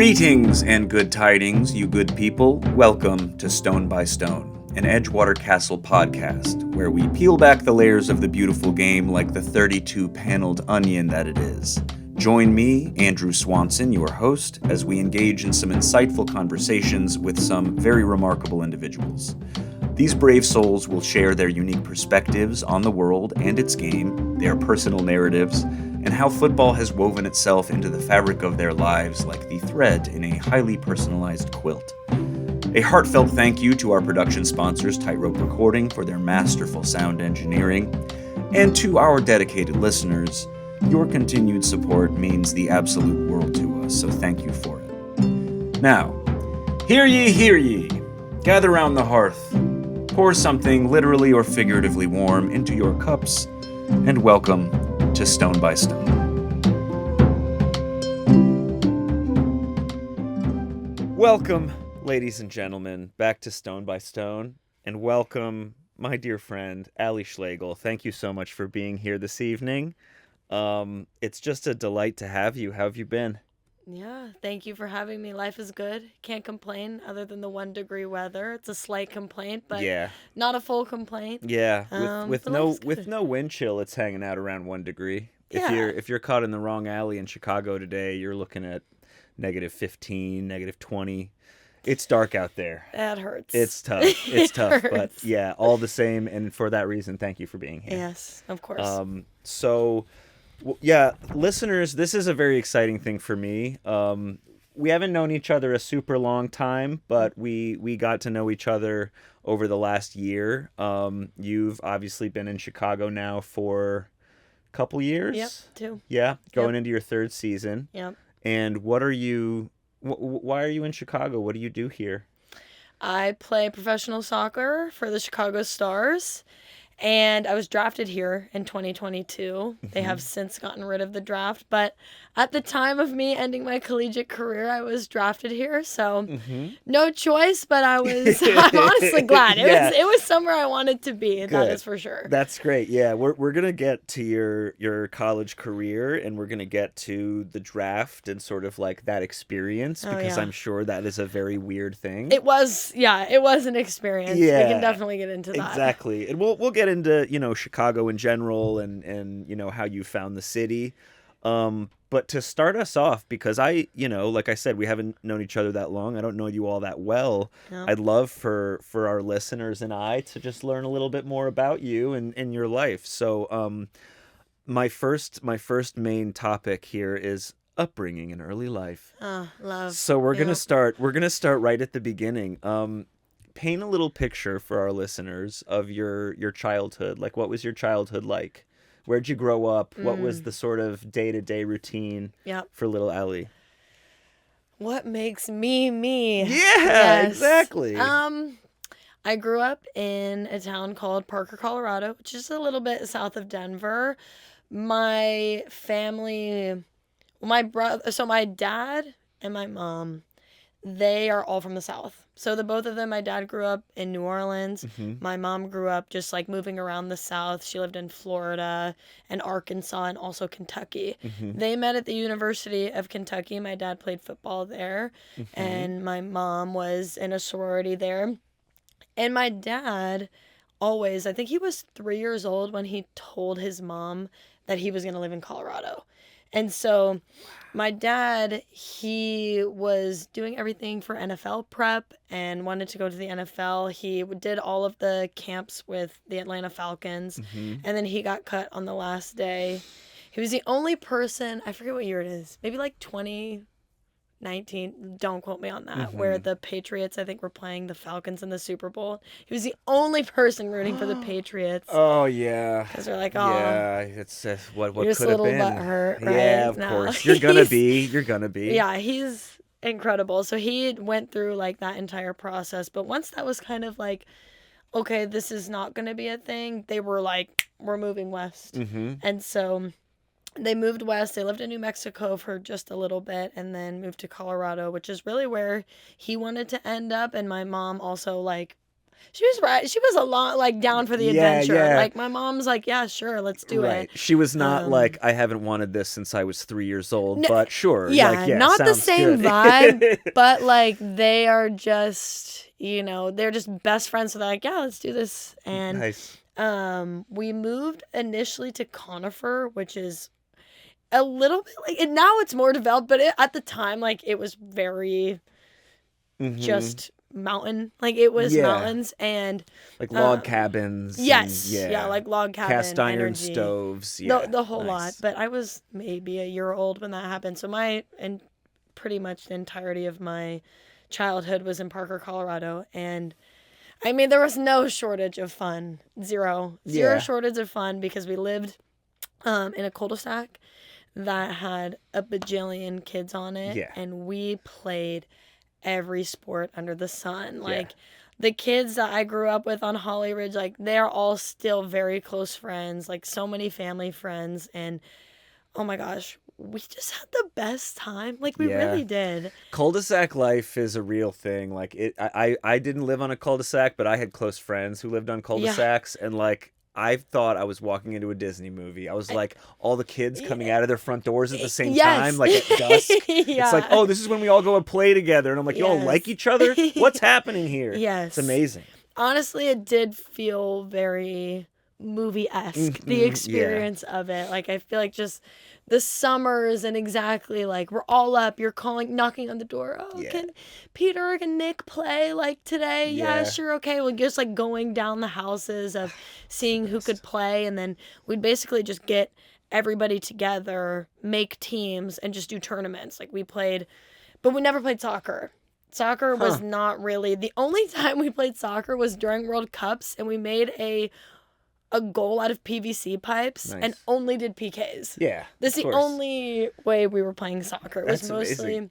Greetings and good tidings, you good people. Welcome to Stone by Stone, an Edgewater Castle podcast, where we peel back the layers of the beautiful game like the 32-paneled onion that it is. Join me, Andrew Swanson, your host, as we engage in some insightful conversations with some very remarkable individuals. These brave souls will share their unique perspectives on the world and its game, their personal narratives, and how football has woven itself into the fabric of their lives like the thread in a highly personalized quilt. A heartfelt thank you to our production sponsors, Tightrope Recording, for their masterful sound engineering, and to our dedicated listeners. Your continued support means the absolute world to us, so thank you for it. Now, hear ye, gather round the hearth, pour something literally or figuratively warm into your cups, and welcome to Stone by Stone. Welcome, ladies and gentlemen, back to Stone by Stone, and welcome, my dear friend, Ally Schlegel. Thank you so much for being here this evening. It's just a delight to have you. How have you been? Yeah, thank you for having me. Life is good. Can't complain other than the 1 degree weather. It's a slight complaint, but not a full complaint. Yeah, with no wind chill, it's hanging out around 1 degree. Yeah. If you're caught in the wrong alley in Chicago today, you're looking at -15, -20. It's dark out there. That hurts. It's tough. It's tough, hurts. But yeah, all the same, and for that reason, thank you for being here. Yes, of course. Listeners, this is a very exciting thing for me. We haven't known each other a super long time, but we got to know each other over the last year. You've obviously been in Chicago now for a couple years. Yep, 2. Yeah, going into your 3rd season. Yep. And why are you in Chicago? What do you do here? I play professional soccer for the Chicago Stars. And I was drafted here in 2022. They have since gotten rid of the draft. But at the time of me ending my collegiate career, I was drafted here. So no choice, but I'm honestly glad. It was somewhere I wanted to be. Good. That is for sure. That's great. Yeah, we're going to get to your college career, and we're going to get to the draft and sort of like that experience, because I'm sure that is a very weird thing. It was an experience. Yeah, we can definitely get into that. Exactly. And we'll get into, Chicago in general and how you found the city. But to start us off, because like I said, we haven't known each other that long. I don't know you all that well. No. I'd love for our listeners and I to just learn a little bit more about you and your life. So, my first main topic here is upbringing in early life. Oh, love. So we're gonna start right at the beginning. Paint a little picture for our listeners of your childhood. Like, what was your childhood like? Where'd you grow up? What was the sort of day-to-day routine for little Ally? What makes me me? Yeah, yes. Exactly. I grew up in a town called Parker, Colorado, which is a little bit south of Denver. My family, my dad and my mom, they are all from the South. So the both of them, my dad grew up in New Orleans. My mom grew up just like moving around the South. She lived in Florida and Arkansas and also Kentucky. They met at the University of Kentucky. My dad played football there, and my mom was in a sorority there. And my dad always, I think he was 3 years old when he told his mom that he was going to live in Colorado. And so my dad, he was doing everything for NFL prep and wanted to go to the NFL. He did all of the camps with the Atlanta Falcons, and then he got cut on the last day. He was the only person, I forget what year it is, maybe like 2019, don't quote me on that, where the Patriots, I think, were playing the Falcons in the Super Bowl. He was the only person rooting for the Patriots. Oh, yeah. Because they're like, oh. Yeah, it's what could have been. You're just a little butthurt, right? Yeah, of course. You're going to be. Yeah, he's incredible. So he went through, like, that entire process. But once that was kind of like, okay, this is not going to be a thing, they were like, we're moving west. And so they moved west. They lived in New Mexico for just a little bit and then moved to Colorado, which is really where he wanted to end up. And my mom also, like, She was right. She was a lot like down for the adventure. Yeah. Like my mom's like, yeah, sure, let's do it. She was not like, I haven't wanted this since I was 3 years old, but sure. Yeah, not the same good. vibe, but like they are just, they're just best friends. So they're like, yeah, let's do this. And nice. We moved initially to Conifer, which is a little bit like, and now it's more developed, but at the time, like it was very just mountain, like it was mountains and like log cabins. Yes, like log cabin, cast iron energy. stoves. The whole lot. But I was maybe a year old when that happened, so pretty much the entirety of my childhood was in Parker, Colorado, and I mean there was no shortage of fun. Zero shortage of fun because we lived in a cul-de-sac that had a bajillion kids on it, and we played every sport under the sun. Like the kids that I grew up with on Holly Ridge, like they're all still very close friends, like so many family friends, and oh my gosh, we just had the best time. Like we really did. Cul-de-sac life is a real thing. Like I didn't live on a cul-de-sac, but I had close friends who lived on cul-de-sacs, and like I thought I was walking into a Disney movie. I was like, all the kids coming out of their front doors at the same time, like at dusk. It's like, oh, this is when we all go and play together. And I'm like, you all like each other? What's happening here? Yes. It's amazing. Honestly, it did feel very movie-esque, the experience of it. Like, I feel like just the summers and exactly like we're all up, you're knocking on the door. Oh, can Peter and Nick play like today? Yeah, sure, okay. Well, just like going down the houses of seeing who could play, and then we'd basically just get everybody together, make teams, and just do tournaments. Like we played, but we never played soccer. Soccer was not really, the only time we played soccer was during World Cups, and we made a goal out of PVC pipes and only did PKs. Yeah. That's the only way we were playing soccer. It was mostly amazing.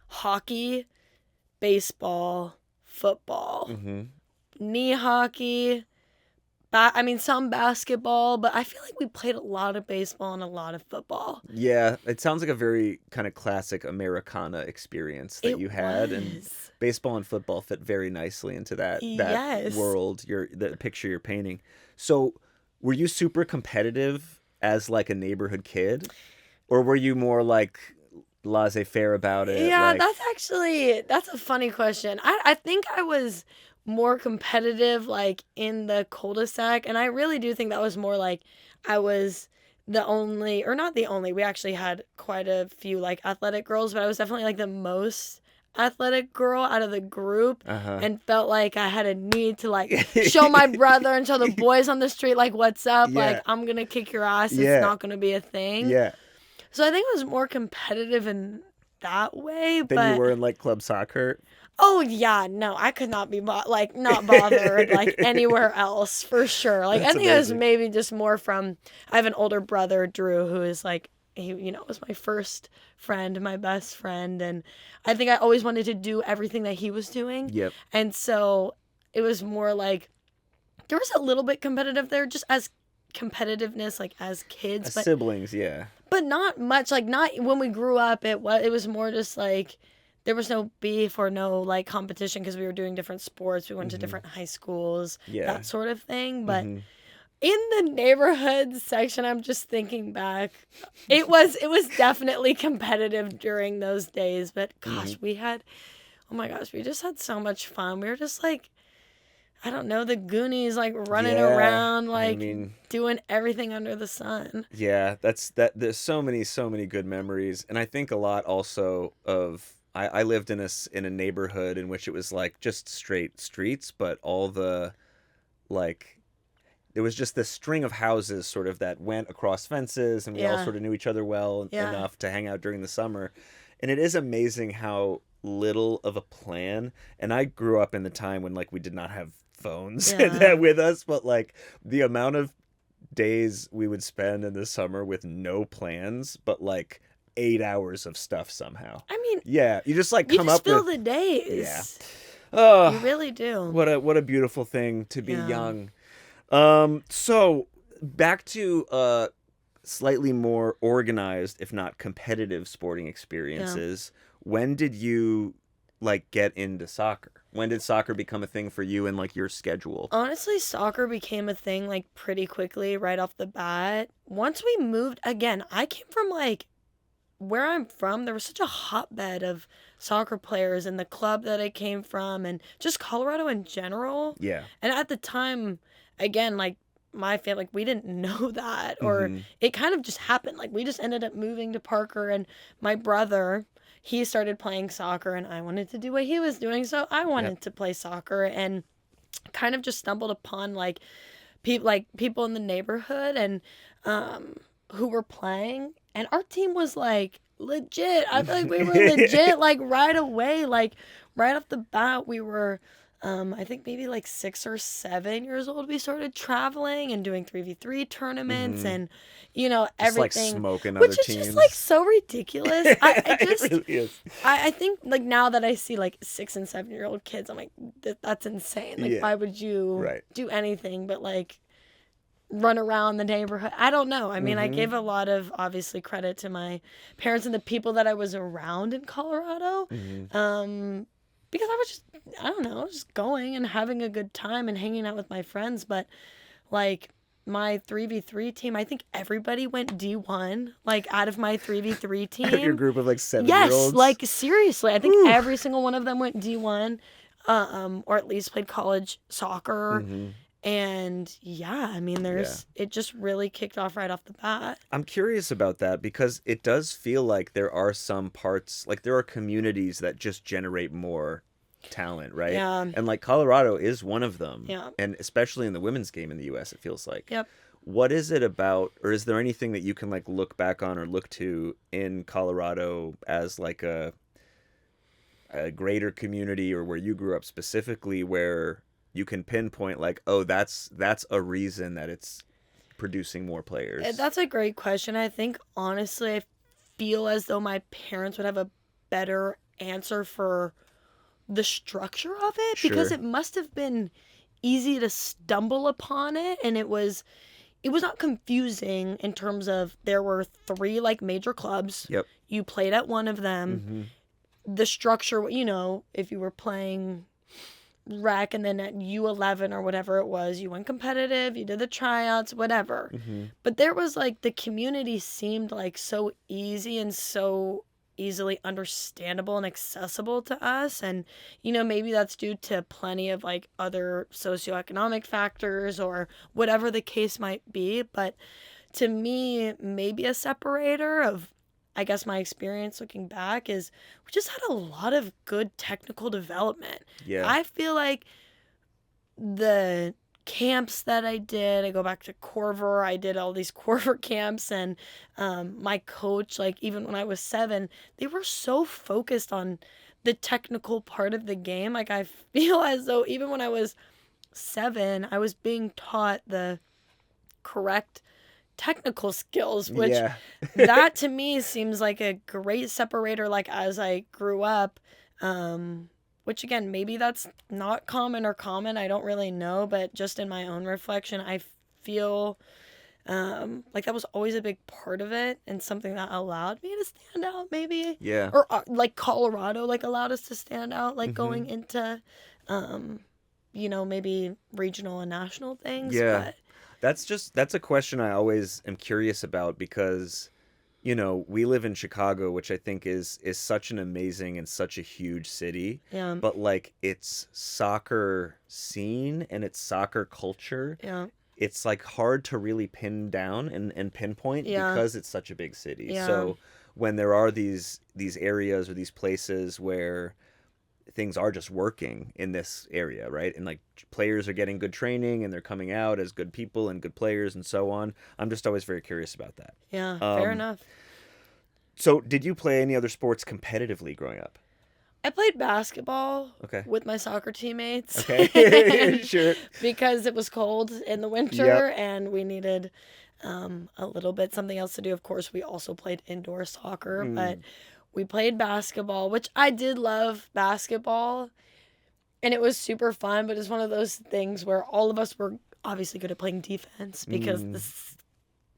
Hockey, baseball, football, knee hockey, some basketball, but I feel like we played a lot of baseball and a lot of football. Yeah, it sounds like a very kind of classic Americana experience that you had, and baseball and football fit very nicely into that world, the picture you're painting. So, were you super competitive as like a neighborhood kid, or were you more like laissez-faire about it? Yeah, that's a funny question. I think I was more competitive like in the cul-de-sac, and I really do think that was more like I was the only, or not the only, we actually had quite a few like athletic girls, but I was definitely like the most athletic girl out of the group, and felt like I had a need to like show my brother and show the boys on the street like what's up, like I'm gonna kick your ass, it's not gonna be a thing. So I think it was more competitive in that way. Than you were in like club soccer. Oh yeah, no, I could not be not bothered like anywhere else for sure. Like I think it was maybe just more from, I have an older brother, Drew, who is like, he was my first friend, my best friend, and I think I always wanted to do everything that he was doing. Yep. And so it was more like there was a little bit competitive there, just as competitiveness like as kids, as siblings, but not much. Like not when we grew up. It was more just like there was no beef or no like competition because we were doing different sports. We went to different high schools, that sort of thing. But in the neighborhood section, I'm just thinking back, it was definitely competitive during those days. But gosh, we just had so much fun. We were just like, I don't know, the Goonies, like running around, like doing everything under the sun. Yeah, there's so many good memories. And I think a lot also of, I lived in a neighborhood in which it was like just straight streets, but all the like, there was just this string of houses sort of that went across fences, and we all sort of knew each other well enough to hang out during the summer. And it is amazing how little of a plan, and I grew up in the time when like we did not have phones with us, but like the amount of days we would spend in the summer with no plans, but like 8 hours of stuff somehow. I mean, you just like come up with, fill the days. Yeah. Oh, you really do. What a beautiful thing to be young. So back to slightly more organized, if not competitive, sporting experiences. When did you like get into soccer? When did soccer become a thing for you and, like, your schedule? Honestly, soccer became a thing, like, pretty quickly right off the bat. Once we moved, again, I came from, like, where I'm from, there was such a hotbed of soccer players in the club that I came from and just Colorado in general. Yeah. And at the time, again, like, my family, like, we didn't know that, or Mhm. it kind of just happened. Like, we just ended up moving to Parker, and my brother, he started playing soccer, and I wanted to do what he was doing, so I wanted to play soccer, and kind of just stumbled upon, like, people in the neighborhood and who were playing, and our team was like legit. I feel like we were legit like right away, like right off the bat. We were I think maybe like 6 or 7 years old. We started traveling and doing 3v3 tournaments and Just, everything, like, smoking which other is teams. just like so ridiculous. I just It really is. I think like now that I see like 6 and 7 year old kids, I'm like that's insane. Like why would you do anything but like run around the neighborhood? I don't know. I mean, I gave a lot of obviously credit to my parents and the people that I was around in Colorado. Because I was just, I don't know, just going and having a good time and hanging out with my friends. But like my 3v3 team, I think everybody went D1, like out of my 3v3 team. Your group of like 7-year-olds? Yes, like seriously. I think every single one of them went D1, or at least played college soccer. And yeah, I mean, it just really kicked off right off the bat. I'm curious about that because it does feel like there are some parts, like there are communities that just generate more talent, right? Yeah. And like Colorado is one of them. Yeah. And especially in the women's game in the U.S., it feels like. Yep. What is it about, or is there anything that you can like look back on or look to in Colorado as like a greater community, or where you grew up specifically, where you can pinpoint like, oh, that's a reason that it's producing more players? That's a great question. I think honestly, I feel as though my parents would have a better answer for the structure of it, because it must have been easy to stumble upon it, and it was not confusing in terms of there were 3 like major clubs. Yep. You played at one of them. The structure, if you were playing rec and then at U11 or whatever it was, you went competitive, you did the tryouts, whatever. But there was like, the community seemed like so easy and so easily understandable and accessible to us. And maybe that's due to plenty of like other socioeconomic factors or whatever the case might be. But to me, maybe a separator of, I guess, my experience looking back is we just had a lot of good technical development. Yeah. I feel like the camps that I did, I go back to Corver, I did all these Corver camps, and my coach, like even when I was 7, they were so focused on the technical part of the game. Like I feel as though even when I was 7, I was being taught the correct technical skills, which that to me seems like a great separator, like as I grew up, which again, maybe that's not common, I don't really know, but just in my own reflection, I feel like that was always a big part of it and something that allowed me to stand out, maybe. Yeah. Or like Colorado like allowed us to stand out, like going into maybe regional and national things. Yeah. That's a question I always am curious about, because we live in Chicago, which I think is such an amazing and such a huge city. Yeah. But like its soccer scene and its soccer culture, it's like hard to really pin down and pinpoint because it's such a big city. Yeah. So when there are these areas or these places where things are just working in this area, right? And like players are getting good training and they're coming out as good people and good players and so on. I'm just always very curious about that. Yeah, fair enough. So did you play any other sports competitively growing up? I played basketball with my soccer teammates. Okay, sure. Because it was cold in the winter and we needed a little bit something else to do. Of course, we also played indoor soccer, but we played basketball, which I did love basketball, and it was super fun, but it's one of those things where all of us were obviously good at playing defense, because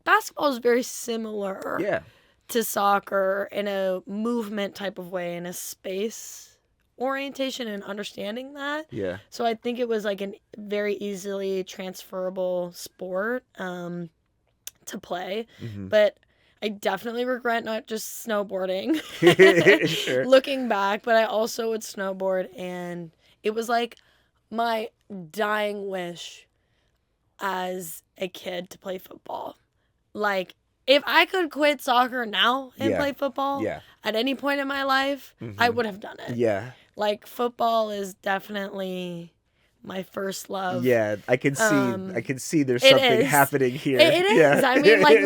basketball is very similar to soccer in a movement type of way, in a space orientation and understanding that. Yeah. So I think it was like a very easily transferable sport to play. Mm-hmm. But I definitely regret not just snowboarding Sure. looking back, but I also would snowboard, and it was like my dying wish as a kid to play football. Like, if I could quit soccer now and Yeah. play football Yeah. at any point in my life, I would have done it. Yeah. Like, football is definitely my first love. Yeah, I can see there's it something is. happening here. It is. Yeah. I mean, like,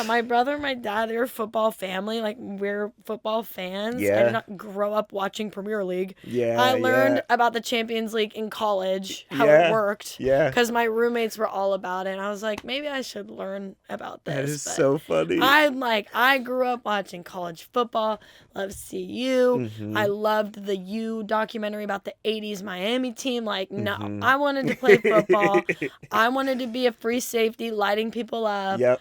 my brother and my dad, they're a football family. Like, we're football fans. Yeah. I did not grow up watching Premier League. Yeah, I learned about the Champions League in college, how Yeah. it worked. Yeah. Because my roommates were all about it. And I was like, maybe I should learn about this. That is But so funny. I grew up watching college football, loved CU. Mhm. I loved the U documentary about the 80s Miami team. Like, no, Mhm. I wanted to play football. I wanted to be a free safety, lighting people up. Yep.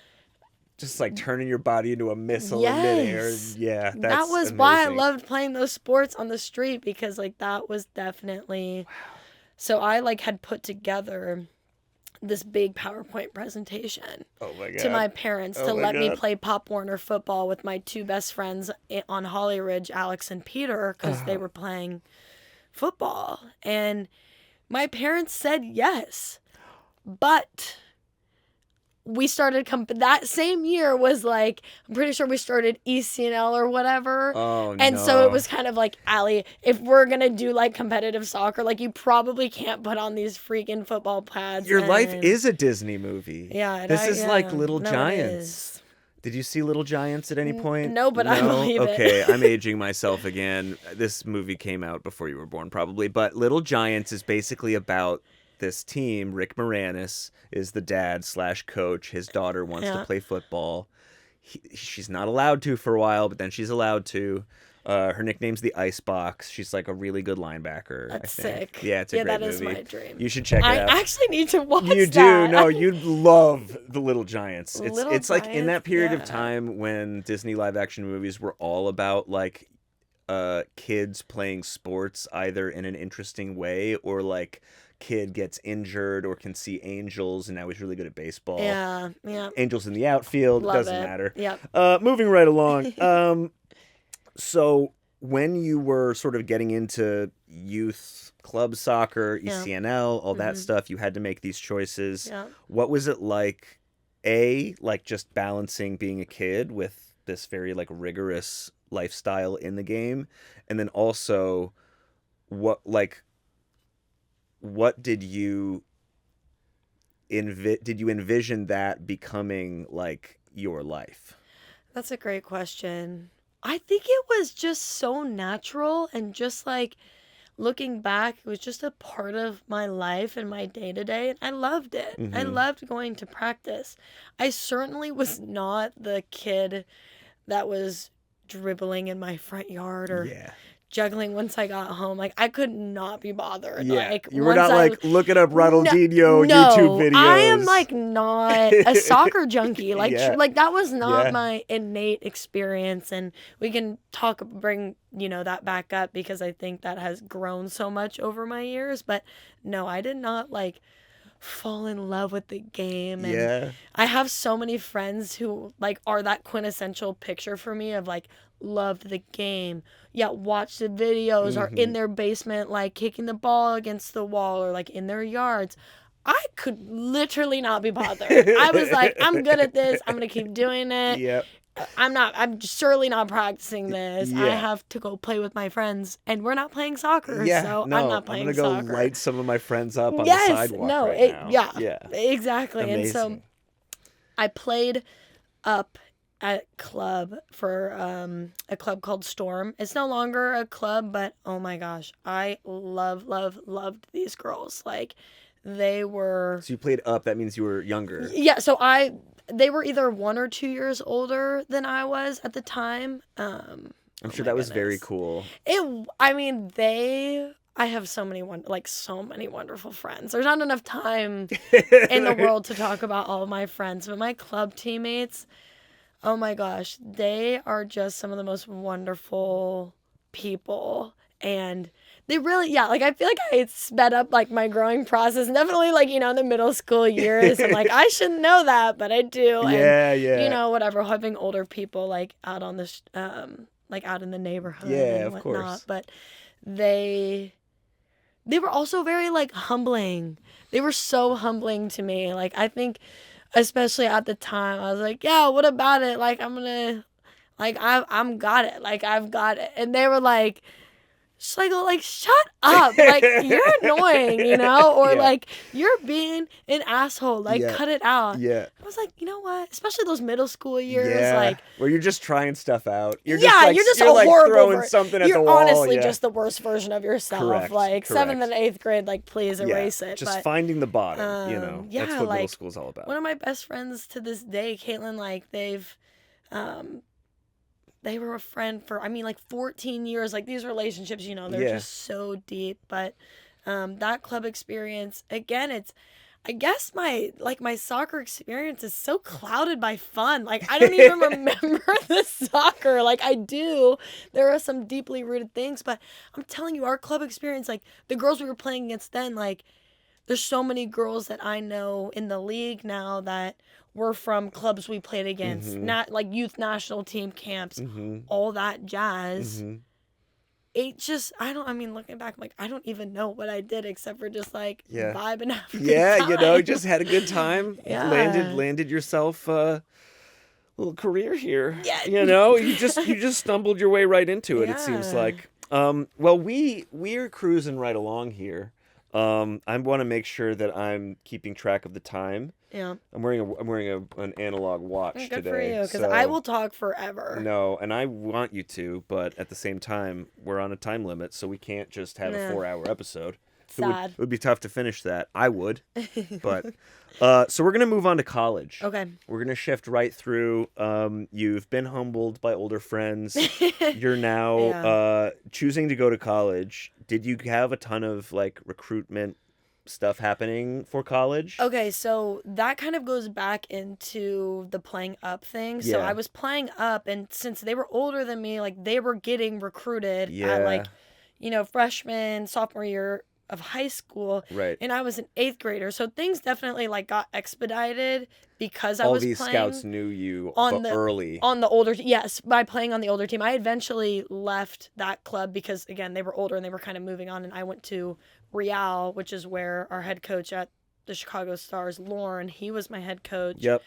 Just like turning your body into a missile in midair. Yeah, that's that was amazing. why I loved playing those sports on the street, because like that was definitely. So I like had put together this big PowerPoint presentation Oh my god. to my parents to Oh my let me God. play Pop Warner football with my two best friends on Holly Ridge, Alex and Peter, because they were playing football. And my parents said yes. But we started that same year was like, I'm pretty sure we started ECNL or whatever. Oh no. And so it was kind of like, Ally, if we're going to do like competitive soccer, like you probably can't put on these freaking football pads. Your life is a Disney movie. Yeah. This is like Little No, it Giants. is. Did you see Little Giants at any point? No, but I believe it. Okay, I'm aging myself again. This movie came out before you were born, probably. But Little Giants is basically about this team. Rick Moranis is the dad / coach. His daughter wants to play football. She's not allowed to for a while, but then she's allowed to. Her nickname's the Icebox. She's like a really good linebacker. That's I think. sick. Yeah, it's a great that is movie. my dream. You should check it out. I actually need to watch You that. do. No, you'd love the Little Giants. Little It's like in that Giants, period of yeah. time when Disney live action movies were all about like kids playing sports either in an interesting way or like kid gets injured or can see angels and now he's really good at baseball. Yeah. Angels in the outfield, Love doesn't it. matter. Yep. Moving right along. So when you were sort of getting into youth club soccer, ECNL, all that stuff, you had to make these choices. Yeah. What was it like, like just balancing being a kid with this very like rigorous lifestyle in the game? And then also what did you envision that becoming like your life? That's a great question. I think it was just so natural, and just like looking back, it was just a part of my life and my day to day. And I loved it. I loved going to practice. I certainly was not the kid that was dribbling in my front yard or juggling once I got home. Like, I could not be bothered. Yeah, Like, you were once not looking up Ronaldinho no, YouTube videos. I am like not a soccer junkie. Like, Yeah. like that was not my innate experience, and we can bring that back up because I think that has grown so much over my years. But no, I did not like fall in love with the game. And I have so many friends who like are that quintessential picture for me of like loved the game, watched the videos, are in their basement like kicking the ball against the wall or like in their yards. I could literally not be bothered. I was like, I'm good at this. I'm gonna keep doing it. Yep. I'm surely not practicing this. Yeah. I have to go play with my friends, and we're not playing soccer, Yeah, so no, I'm not playing soccer. I'm gonna go light some of my friends up on the sidewalk now. Yeah, exactly. Amazing. And so I played up at club for a club called Storm. It's no longer a club, but oh my gosh, I loved these girls. Like, they were. So you played up. That means you were younger. Yeah. So they were either 1 or 2 years older than I was at the time. I'm sure that was very cool. I have so many wonderful friends. There's not enough time in the world to talk about all of my friends, but my club teammates, oh my gosh, they are just some of the most wonderful people. And They really, yeah, like, I feel like I sped up, like, my growing process. Definitely, like, in the middle school years. I'm like, I shouldn't know that, but I do. Yeah, and, yeah. Whatever, having older people, like, out on the, like, out in the neighborhood Yeah, and of whatnot. course. But they were also very, like, humbling. They were so humbling to me. Like, I think, especially at the time, I was like, yeah, what about it? Like, I'm gonna, like, I'm got it. Like, I've got it. And they were like, Schlegel, like, shut up. Like, you're annoying, Or, Yeah. like, you're being an asshole. Like, Yeah. cut it out. Yeah. I was like, you know what? Especially those middle school years. Yeah. Like, where you're just trying stuff out. You're yeah, just like, you're just you're a like horrible throwing something at the wall. You're honestly yeah. just the worst version of yourself. Correct, Like, correct. 7th and 8th grade, like, please erase it. Just but, finding the bottom, yeah, That's what like, middle school's all about. One of my best friends to this day, Caitlin, like, they were a friend for, like, 14 years. Like, these relationships, they're just so deep. But that club experience, again, I guess my soccer experience is so clouded by fun. Like, I don't even remember the soccer. Like, I do. There are some deeply rooted things. But I'm telling you, our club experience, like, the girls we were playing against then, like, there's so many girls that I know in the league now that were from clubs we played against, not like youth national team camps, all that jazz. It just, looking back, I'm like, I don't even know what I did except for just like vibe and have a good time. Just had a good time. Yeah. Landed yourself a little career here. Yeah. You just stumbled your way right into it. It seems like. Well, we're cruising right along here. I want to make sure that I'm keeping track of the time. Yeah. I'm wearing an analog watch Good today. for you, because I will talk forever. No, and I want you to, but at the same time, we're on a time limit, so we can't just have a 4-hour episode. Sad. It would be tough to finish that. I would. But so we're going to move on to college. Okay. We're going to shift right through. You've been humbled by older friends. You're now choosing to go to college. Did you have a ton of like recruitment stuff happening for college? Okay, so that kind of goes back into the playing up thing. So I was playing up, and since they were older than me, like, they were getting recruited at, like, freshman, sophomore year of high school. Right. And I was an 8th grader. So things definitely, like, got expedited because I was playing. All these scouts knew you early. On the older, yes, by playing on the older team. I eventually left that club because, again, they were older and they were kind of moving on, and I went to Real, which is where our head coach at the Chicago Stars, Lauren, he was my head coach. Yep.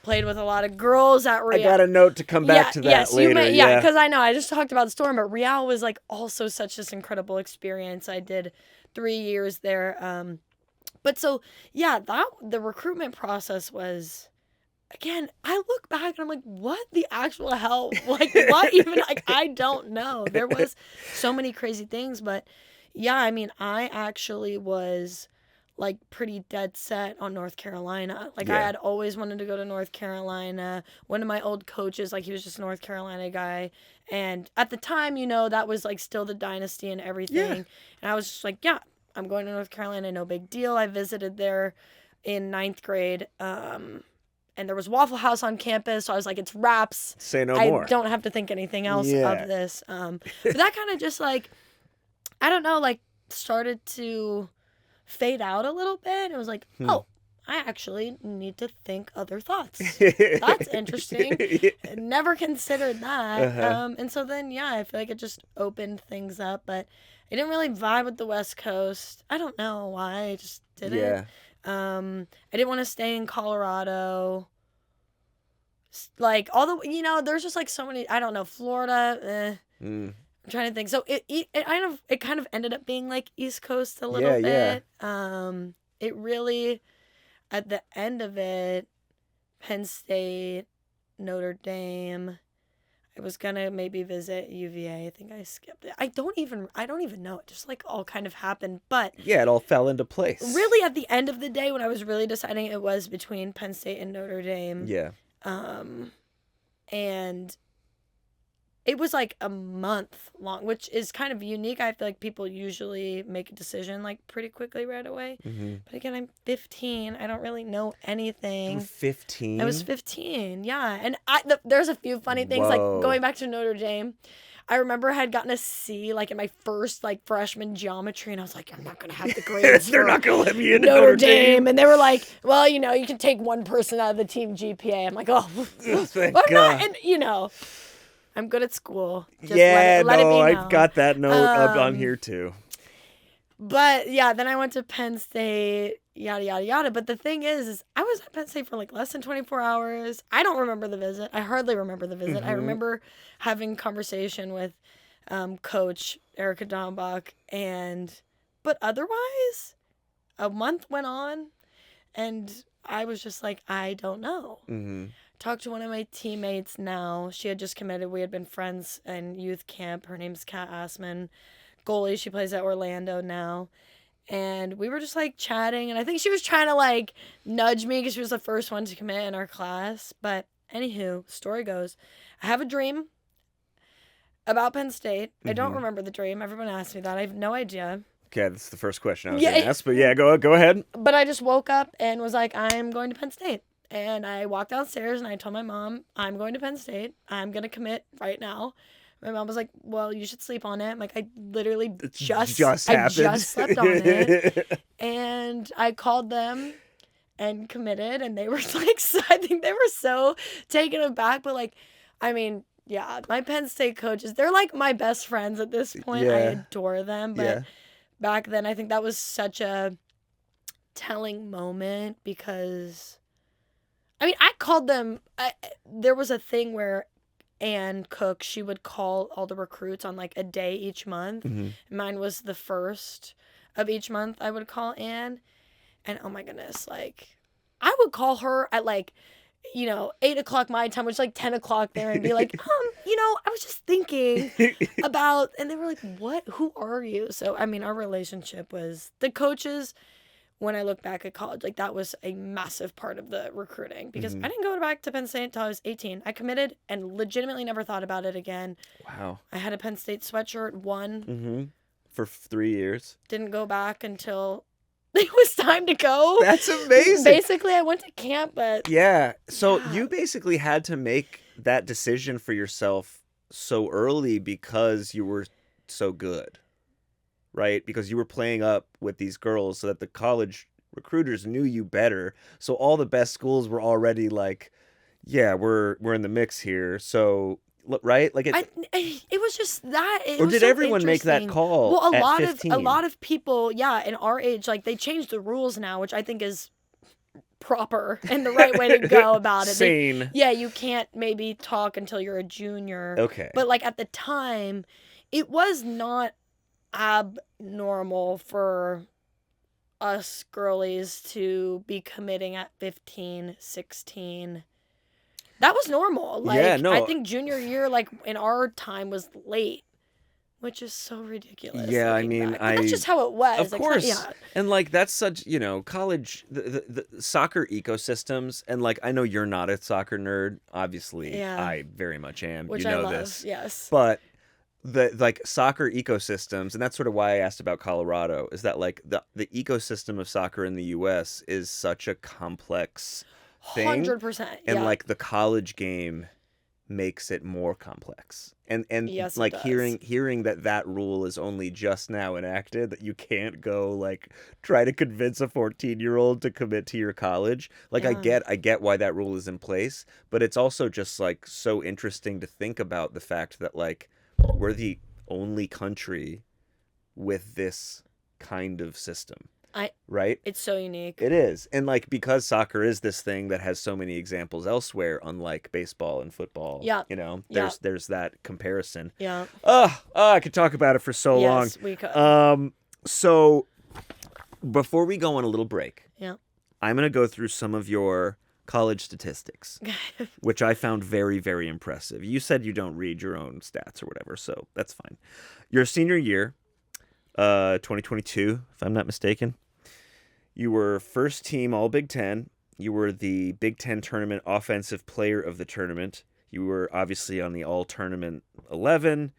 Played with a lot of girls at Real. I got a note to come back to that later. Because I know I just talked about the storm, but Real was like also such this incredible experience. I did 3 years there. But so the recruitment process was, again, I look back and I'm like, what the actual hell? Like, what even? Like, I don't know. There was so many crazy things, but I actually was like pretty dead set on North Carolina. Like, I had always wanted to go to North Carolina. One of my old coaches, like, he was just a North Carolina guy. And at the time, that was like still the dynasty and everything. Yeah. And I was just like, I'm going to North Carolina, no big deal. I visited there in 9th grade. And there was Waffle House on campus. So I was like, it's wraps. Say no more. I don't have to think anything else of this. But that kind of just like, I don't know, like, started to fade out a little bit. It was like, oh, I actually need to think other thoughts. That's interesting. Never considered that. And so then, I feel like it just opened things up. But I didn't really vibe with the West Coast. I don't know why. I just didn't. Yeah. I didn't want to stay in Colorado. Like, all the, there's just like so many, I don't know, Florida, I'm trying to think. So it kind of ended up being like East Coast a little bit. It really, at the end of it, Penn State, Notre Dame. I was gonna maybe visit UVA. I think I skipped it. I don't even know. It just like all kind of happened. But it all fell into place. Really, at the end of the day, when I was really deciding, it was between Penn State and Notre Dame. Yeah. And it was like a month long, which is kind of unique. I feel like people usually make a decision like pretty quickly right away. But again, I'm 15. I don't really know anything. You were 15? I was 15, yeah. And there's a few funny things, like going back to Notre Dame. I remember I had gotten a C like in my first like freshman geometry, and I was like, I'm not gonna have the grades. They're not gonna let me into Notre Dame. And they were like, well, you know, you can take one person out of the team GPA. I'm like, oh, Thank I'm God. not, and you know, I'm good at school. Just Yeah, let it be known. I've got that note up on here too. But yeah, then I went to Penn State, yada, yada, yada. But the thing is I was at Penn State for like less than 24 hours. I don't remember the visit. I hardly remember the visit. I remember having conversation with Coach Erica Dombach. But otherwise, a month went on and I was just like, I don't know. Talked to one of my teammates now. She had just committed. We had been friends in youth camp. Her name's Kat Assman. Goalie. She plays at Orlando now. And we were just like chatting. And I think she was trying to like nudge me because she was the first one to commit in our class. But anywho, story goes, I have a dream about Penn State. I don't remember the dream. Everyone asks me that. I have no idea. Okay, that's the first question I was going to ask. But yeah, go ahead. But I just woke up and was like, I'm going to Penn State. And I walked downstairs and I told my mom, I'm going to Penn State. I'm going to commit right now. My mom was like, well, you should sleep on it. I'm like, I literally just slept on it. And I called them and committed, and they were like, I think they were so taken aback. But like, I mean, yeah, my Penn State coaches, they're like my best friends at this point. Yeah. I adore them. But back then, I think that was such a telling moment because, I mean, I called them. There was a thing where Ann Cook, she would call all the recruits on like a day each month. Mine was the first of each month. I would call Ann, and oh my goodness, like I would call her at like, 8:00 my time, which is like 10:00 there, and be like, I was just thinking about, and they were like, what? Who are you? So I mean, our relationship was the coaches. When I look back at college, like that was a massive part of the recruiting because I didn't go back to Penn State until I was 18. I committed and legitimately never thought about it again. Wow. I had a Penn State sweatshirt, won. For 3 years. Didn't go back until it was time to go. That's amazing. Basically, I went to camp, but... Yeah. So you basically had to make that decision for yourself so early because you were so good. Right? Because you were playing up with these girls so that the college recruiters knew you better. So all the best schools were already like, yeah, we're in the mix here. So, right? Like it was just that. Or did everyone make that call? Well, a lot of people, yeah, in our age, like they changed the rules now, which I think is proper and the right way to go about it. Sane. You can't maybe talk until you're a junior. Okay. But like at the time, it was not abnormal for us girlies to be committing at 15, 16. That was normal. Like, I think junior year, like in our time, was late, which is so ridiculous. Yeah, I mean, that's just how it was. Of course. And like that's such, college, the soccer ecosystems, and like I know you're not a soccer nerd, obviously. Yeah. I very much am. Which you know I love. this. Yes. But the like soccer ecosystems, and that's sort of why I asked about Colorado, is that like the ecosystem of soccer in the US is such a complex thing. 100%. And like the college game makes it more complex. And yes, like hearing that rule is only just now enacted, that you can't go like try to convince a 14-year-old to commit to your college. Like I get why that rule is in place, but it's also just like so interesting to think about the fact that like we're the only country with this kind of system. Right? It's so unique. It is. And like because soccer is this thing that has so many examples elsewhere, unlike baseball and football. Yeah. There's that comparison. Yeah. I could talk about it for so long. Yes, we could. So before we go on a little break, I'm gonna go through some of your college statistics, which I found very, very impressive. You said you don't read your own stats or whatever, so that's fine. Your senior year, 2022, if I'm not mistaken, you were first team All Big Ten. You were the Big Ten tournament offensive player of the tournament. You were obviously on the All-Tournament 11,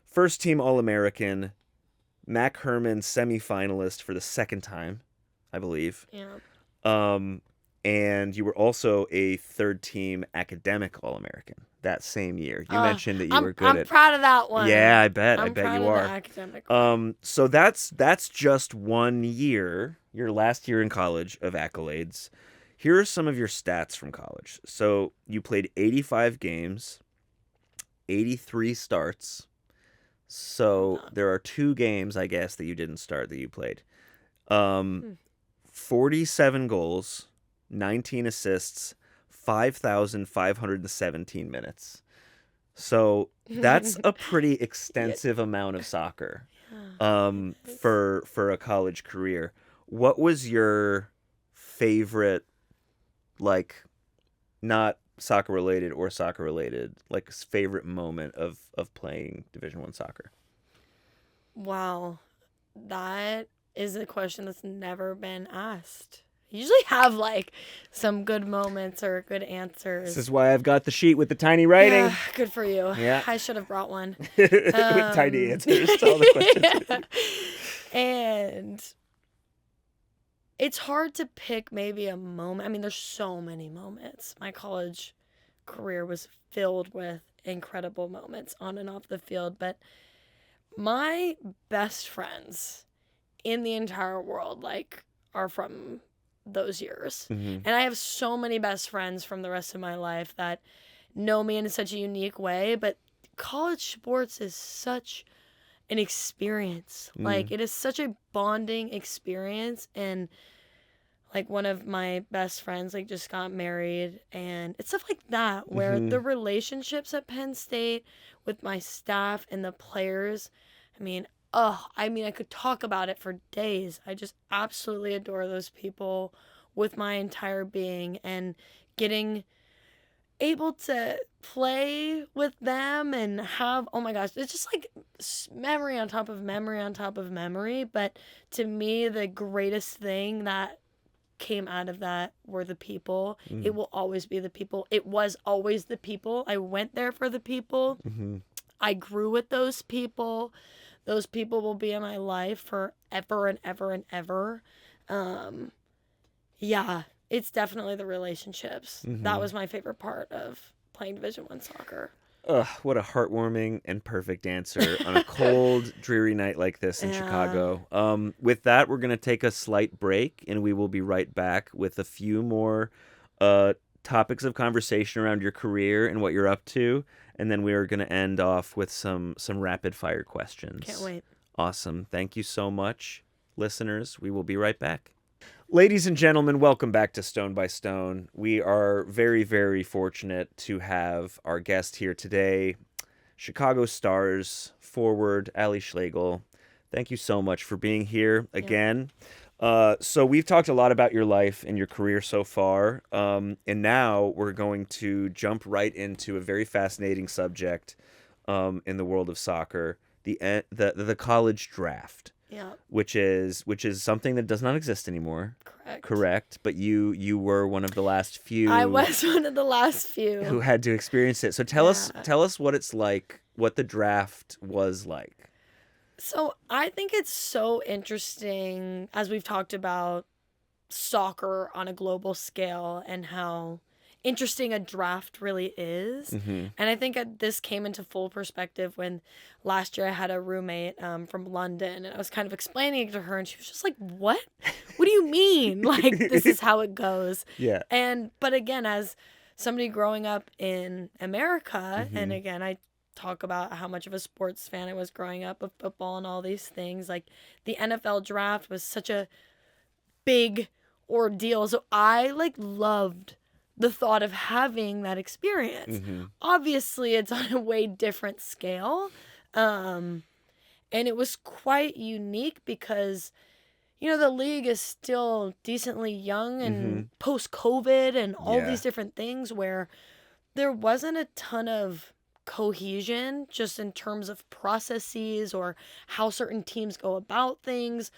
first team All-American, Mac Herman semifinalist for the second time, I believe. Yeah. And you were also a third-team academic All-American that same year. You mentioned that you were good I'm proud of that one. Yeah, I bet. I'm I bet proud you of are. the academic one. So that's just 1 year, your last year in college of accolades. Here are some of your stats from college. So you played 85 games, 83 starts. So there are 2 games, I guess, that you didn't start that you played. 47 goals, 19 assists, 5,517 minutes. So that's a pretty extensive amount of soccer for a college career. What was your favorite, like, not soccer related or soccer related, like, favorite moment of playing Division I soccer? Wow, that is a question that's never been asked. I usually have like some good moments or good answers. This is why I've got the sheet with the tiny writing. Yeah, good for you. Yeah. I should have brought one. With tiny answers to all the questions. Yeah. And it's hard to pick maybe a moment. I mean, there's so many moments. My college career was filled with incredible moments on and off the field, but my best friends in the entire world, like, are from those years. Mm-hmm. And I have so many best friends from the rest of my life that know me in such a unique way, but college sports is such an experience. Like, it is such a bonding experience. And like, one of my best friends like just got married, and it's stuff like that where the relationships at Penn State with my staff and the players, I could talk about it for days. I just absolutely adore those people with my entire being, and getting able to play with them and have, oh my gosh, it's just like memory on top of memory on top of memory. But to me, the greatest thing that came out of that were the people. It will always be the people. It was always the people. I went there for the people. I grew with those people. Those people will be in my life forever and ever and ever. Yeah, it's definitely the relationships. That was my favorite part of playing Division I soccer. Ugh, what a heartwarming and perfect answer on a cold, dreary night like this in Chicago. With that, we're going to take a slight break, and we will be right back with a few more topics of conversation around your career and what you're up to. And then we are going to end off with some rapid fire questions. Can't wait. Awesome. Thank you so much, listeners. We will be right back. Ladies and gentlemen, welcome back to Stone by Stone. We are very, very fortunate to have our guest here today, Chicago Stars forward Ally Schlegel. Thank you so much for being here again. So we've talked a lot about your life and your career so far, and now we're going to jump right into a very fascinating subject in the world of soccer, the college draft. Yeah. Which is something that does not exist anymore. Correct. But you were one of the last few. I was one of the last few who had to experience it. So tell us what it's like, what the draft was like. So I think it's so interesting, as we've talked about soccer on a global scale and how interesting a draft really is. And I think this came into full perspective when last year I had a roommate from London, and I was kind of explaining it to her, and she was just like, what do you mean? Like, this is how it goes. Yeah. But again, as somebody growing up in America, and again, I talk about how much of a sports fan I was growing up of football and all these things, like the NFL draft was such a big ordeal. So I loved the thought of having that experience. Obviously, it's on a way different scale. And it was quite unique because, the league is still decently young and post-COVID and all these different things where there wasn't a ton of cohesion just in terms of processes or how certain teams go about things.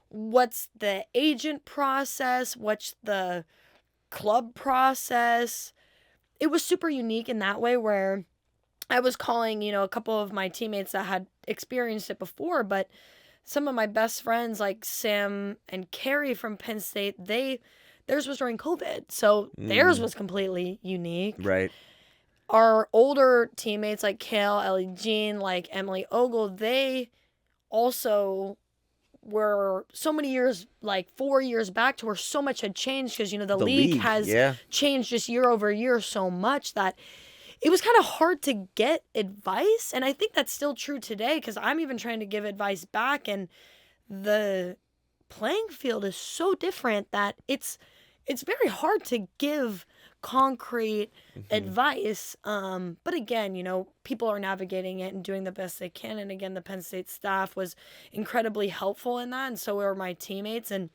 What's the agent process? What's the club process? It was super unique in that way where I was calling, a couple of my teammates that had experienced it before, but some of my best friends like Sam and Carrie from Penn State, they theirs was during COVID. So theirs was completely unique. Right. Our older teammates like Kale, Ellie Jean, like Emily Ogle, they also were so many years, like 4 years back to where so much had changed because, the league has changed just year over year so much that it was kind of hard to get advice. And I think that's still true today because I'm even trying to give advice back, and the playing field is so different that it's very hard to give concrete advice. But again, people are navigating it and doing the best they can. And again, the Penn State staff was incredibly helpful in that. And so were my teammates and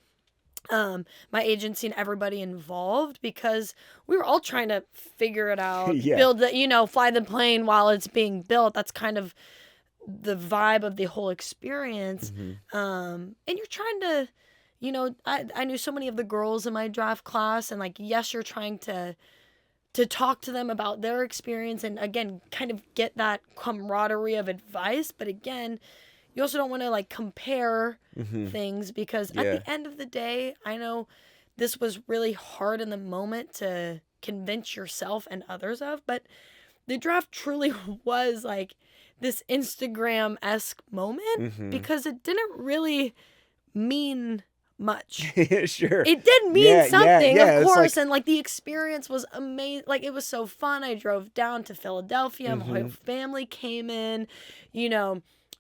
my agency and everybody involved, because we were all trying to figure it out, build the, fly the plane while it's being built. That's kind of the vibe of the whole experience. And you're trying to, I knew so many of the girls in my draft class, and like, yes, you're trying to talk to them about their experience and again, kind of get that camaraderie of advice. But again, you also don't want to like compare things, because at the end of the day, I know this was really hard in the moment to convince yourself and others of, but the draft truly was like this Instagram-esque moment because it didn't really mean much. Sure. It did mean something, of course, like... and like the experience was amazing. Like, it was so fun. I drove down to Philadelphia. My whole family came in.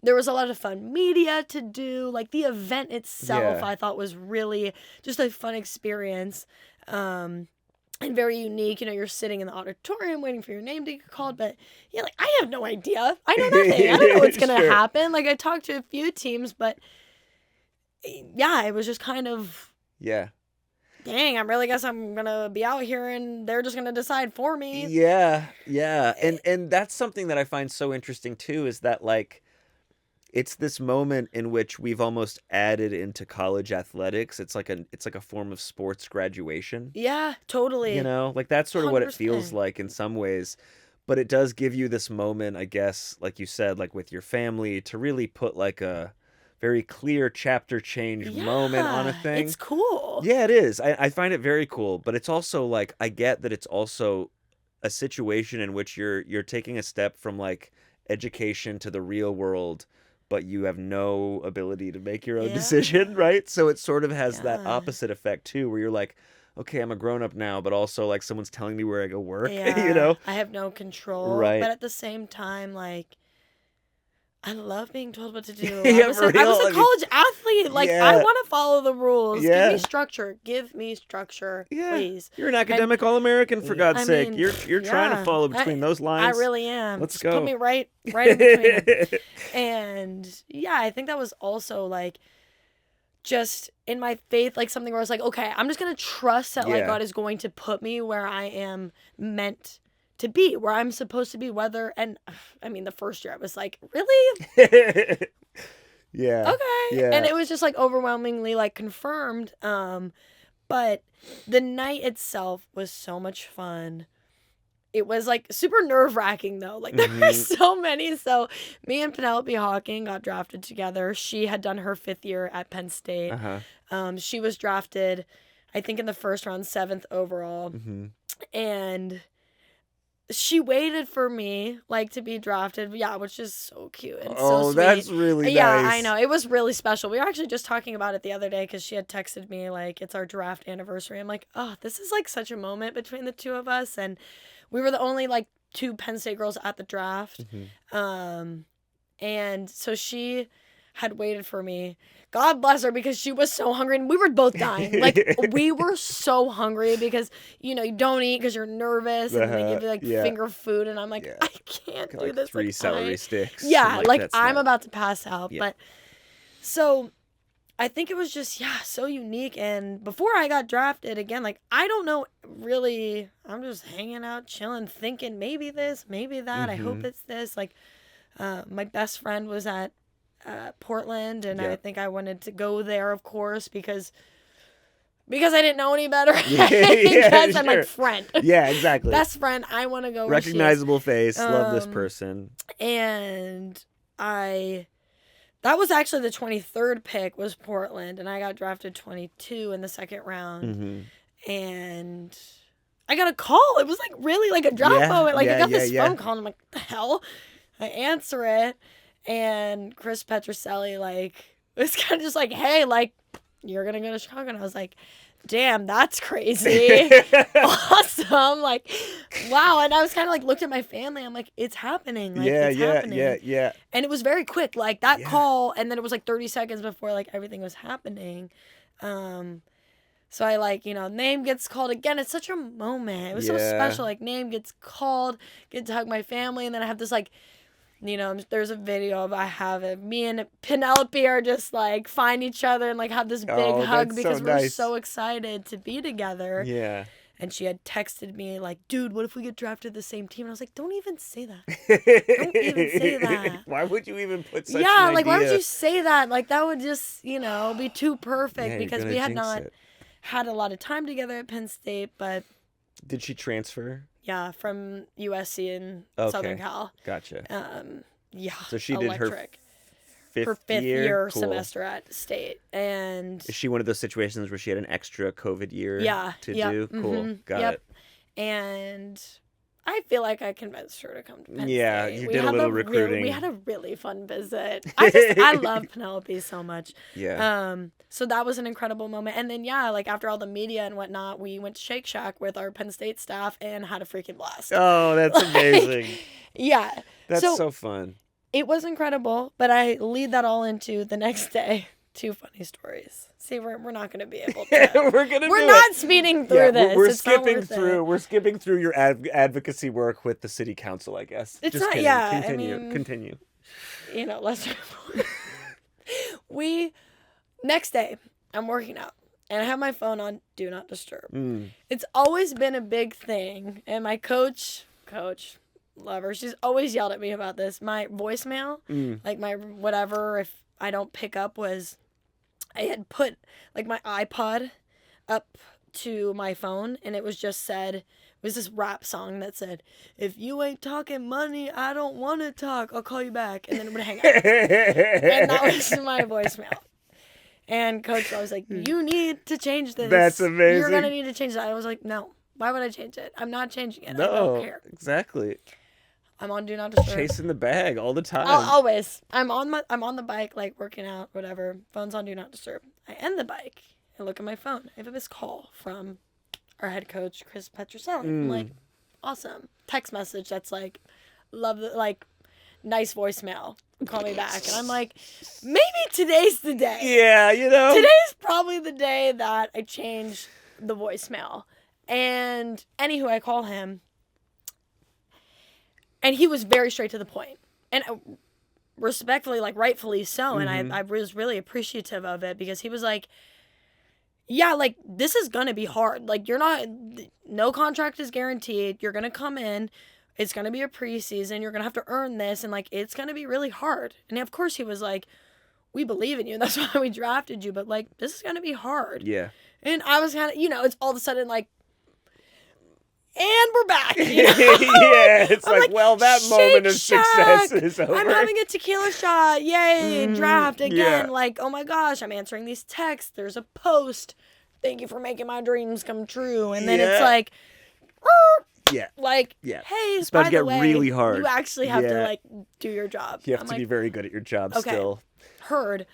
There was a lot of fun media to do. Like, the event itself, I thought was really just a fun experience. And very unique. You're sitting in the auditorium waiting for your name to get called, but like, I have no idea. I know nothing. I don't know what's gonna happen. Like, I talked to a few teams, but it was just kind of dang, I really guess I'm gonna be out here and they're just gonna decide for me. And that's something that I find so interesting too, is that like, it's this moment in which we've almost added into college athletics. It's like a form of sports graduation. Yeah, totally. Like that's sort of 100%. What it feels like in some ways. But it does give you this moment, I guess, like you said, like with your family, to really put like a very clear chapter change moment on a thing. It's cool. Yeah, it is. I find it very cool. But it's also like, I get that it's also a situation in which you're taking a step from like education to the real world, but you have no ability to make your own decision, right? So it sort of has that opposite effect too, where you're like, okay, I'm a grown-up now, but also like someone's telling me where I go work, I have no control. Right. But at the same time, like, I love being told what to do. Yeah, I was a college athlete. Like, I want to follow the rules. Yeah. Give me structure, please. You're an academic All-American, for God's sake. You're trying to follow between those lines. I really am. Let's Just go. Put me right in between them. And I think that was also like, just in my faith, like something where I was like, okay, I'm just going to trust that like God is going to put me where I am meant to be, where I'm supposed to be, and I mean, the first year I was like, really? Okay. And it was just like overwhelmingly like confirmed. But the night itself was so much fun. It was like super nerve-wracking though. Like, there were so many. So me and Penelope Hawking got drafted together. She had done her 5th year at Penn State. She was drafted, I think, in the first round, 7th overall. And she waited for me, like, to be drafted. Which is so cute and so sweet. That's really nice. Yeah, I know. It was really special. We were actually just talking about it the other day because she had texted me, like, it's our draft anniversary. I'm like, oh, this is, like, such a moment between the two of us. And we were the only, like, 2 Penn State girls at the draft. And so she had waited for me. God bless her, because she was so hungry, and we were both dying. Like, we were so hungry because, you don't eat because you're nervous, and they give you, like, finger food, and I'm like, I can't do like this. 3 like, celery sticks. Like I'm about to pass out. But so I think it was just, so unique. And before I got drafted, again, like, I don't know really, I'm just hanging out, chilling, thinking maybe this, maybe that. I hope it's this. Like, my best friend was at Portland, and I think I wanted to go there, of course, because I didn't know any better. I'm like, friend. Yeah, exactly. Best friend, I want to go. Recognizable face, love this person. And that was actually the 23rd pick was Portland, and I got drafted 22 in the 2nd round. And I got a call. It was like really like a drop moment. Like I got this phone call and I'm like, what the hell? I answer it. And Chris Petroselli like was kind of just like, hey, like you're going to go to Chicago. And I was like, damn, that's crazy. Awesome. Like, wow. And I was kind of like looked at my family. I'm like, it's happening. Like, it's happening. Yeah. And it was very quick. Like that call. And then it was like 30 seconds before like everything was happening. So I like, you know, name gets called again. It's such a moment. It was so special. Like name gets called, get to hug my family. And then I have this like, you know, there's a video of I have it. Me and Penelope are just like find each other and like have this big hug because we're so excited to be together. Yeah. And she had texted me like, dude, what if we get drafted to the same team? And I was like, don't even say that. Don't even say that. Why would you even put such an idea? Like why would you say that? Like that would just, you know, be too perfect because we had not had a lot of time together at Penn State, but did she transfer? Yeah, from USC in Southern Cal. Gotcha. Yeah. So she did her fifth year semester at State, and is she one of those situations where she had an extra COVID year? To do? Cool. Got it. And I feel like I convinced her to come to Penn State. Yeah, you did a little recruiting. We had a really fun visit. I love Penelope so much. Yeah. So that was an incredible moment. And then, like after all the media and whatnot, we went to Shake Shack with our Penn State staff and had a freaking blast. Oh, that's amazing. Yeah. That's so fun. It was incredible, but I lead that all into the next day. 2 funny stories. See, we're not going to be able to. We're not speeding through this. We're skipping through. We're skipping through your advocacy work with the city council, I guess. It's just not. kidding. Yeah. Continue. You know, let's. Next day, I'm working out, and I have my phone on Do Not Disturb. It's always been a big thing, and my coach, love her. She's always yelled at me about this. My voicemail, like my whatever, if I don't pick up, was I had put like my iPod up to my phone, and it was just said, it was this rap song that said, if you ain't talking money, I don't want to talk. I'll call you back. And then it would hang up. And that was my voicemail. And coach was like, you need to change this. That's amazing. You're going to need to change that. I was like, no. Why would I change it? I'm not changing it. No, I don't care. Exactly. I'm on Do Not Disturb. Chasing the bag all the time. Always. I'm on the bike, like working out, whatever. Phone's on Do Not Disturb. I end the bike and look at my phone. I have a missed call from our head coach, Chris Petroselli. I'm like, awesome. Text message that's like, love the like, nice voicemail. Call me back. And I'm like, maybe today's the day. Yeah, you know. Today's probably the day that I change the voicemail. And anywho, I call him. And he was very straight to the point. And respectfully, like rightfully so. And I was really appreciative of it because he was like, yeah, like this is going to be hard. Like no contract is guaranteed. You're going to come in. It's going to be a preseason. You're going to have to earn this. And like, it's going to be really hard. And of course he was like, we believe in you. That's why we drafted you. But like, this is going to be hard. Yeah. And I was kind of, it's all of a sudden like, and we're back. You know? Yeah, it's like, well, that moment of success is over. I'm having a tequila shot. Yay, draft again. Yeah. Like, oh my gosh, I'm answering these texts. There's a post. Thank you for making my dreams come true. And then it's like, hey, it's about to get really hard. You actually have to like do your job. You have to be very good at your job still. Heard.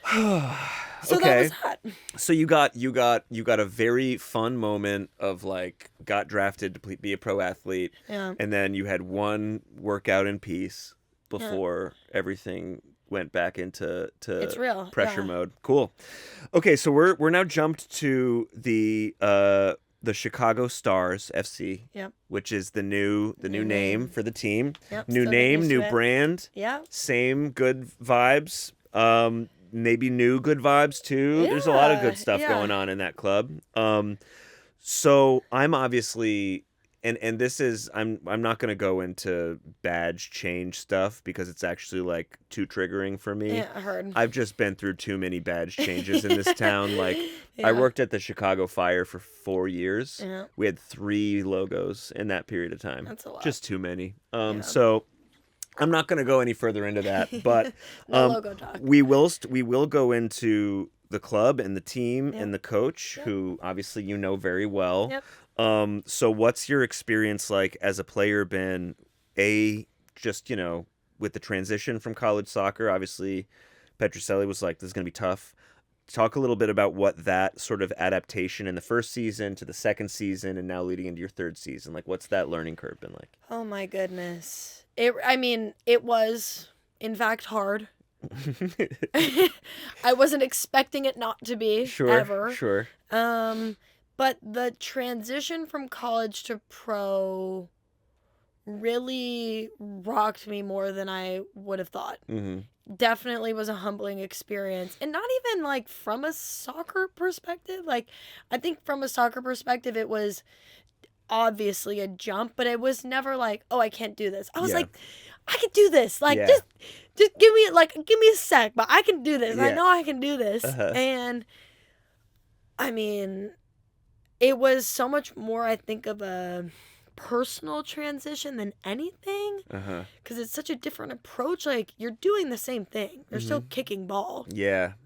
So that was that. So you got a very fun moment of like got drafted to be a pro athlete, and then you had one workout in peace before everything went back into it's real. pressure mode. Cool. Okay, so we're now jumped to the Chicago Stars FC, which is the new name for the team. New name, new brand. Same good vibes. Maybe new good vibes too. There's a lot of good stuff going on in that club. So I'm obviously, and this is, I'm not going to go into badge change stuff because it's actually like too triggering for me. Yeah, I heard. I've just been through too many badge changes in this town. Like I worked at the Chicago Fire for 4 years. Yeah. We had 3 logos in that period of time. That's a lot. Just too many. So I'm not going to go any further into that, but no logo talk. we will go into the club and the team Yep. and the coach, Yep. who obviously you know very well. Yep. So what's your experience like as a player been, just, with the transition from college soccer? Obviously, Petroselli was like, this is going to be tough. Talk a little bit about what that sort of adaptation in the first season to the second season and now leading into your third season. Like, what's that learning curve been like? Oh my goodness. It was in fact hard. I wasn't expecting it not to be ever. Sure. But the transition from college to pro really rocked me more than I would have thought. Mm-hmm. Definitely was a humbling experience, and not even like from a soccer perspective. Like, I think from a soccer perspective, it was obviously a jump, but it was never like, oh, I can't do this. I was like, I can do this. Like, just give me a sec, but I can do this. Yeah. I know I can do this. And I mean, it was so much more, I think, of a personal transition than anything, because it's such a different approach. Like, you're doing the same thing, you're still kicking ball,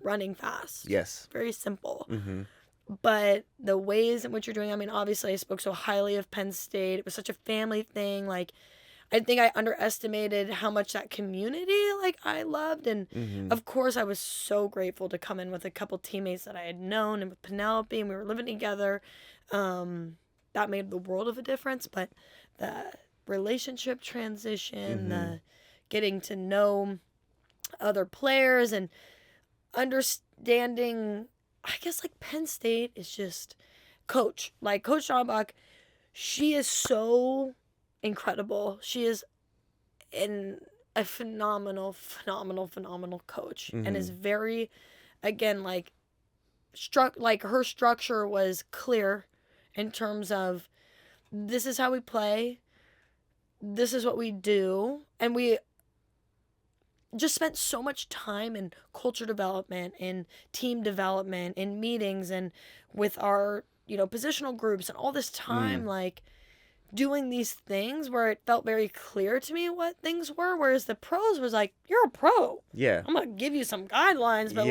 running fast, very simple, but the ways in which you're doing, I mean, obviously I spoke so highly of Penn State. It was such a family thing. Like, I think I underestimated how much that community, like, I loved, and of course I was so grateful to come in with a couple teammates that I had known, and with Penelope, and we were living together. That made the world of a difference, but the relationship transition, the getting to know other players, and understanding, I guess, like, Penn State is just Coach Schaumbach. She is so incredible. She is a phenomenal coach, and is very, again, like, her structure was clear in terms of, this is how we play, this is what we do, and we just spent so much time in culture development, in team development, in meetings, and with our, positional groups, and all this time, like, doing these things where it felt very clear to me what things were, whereas the pros was like, you're a pro. Yeah. I'm going to give you some guidelines, but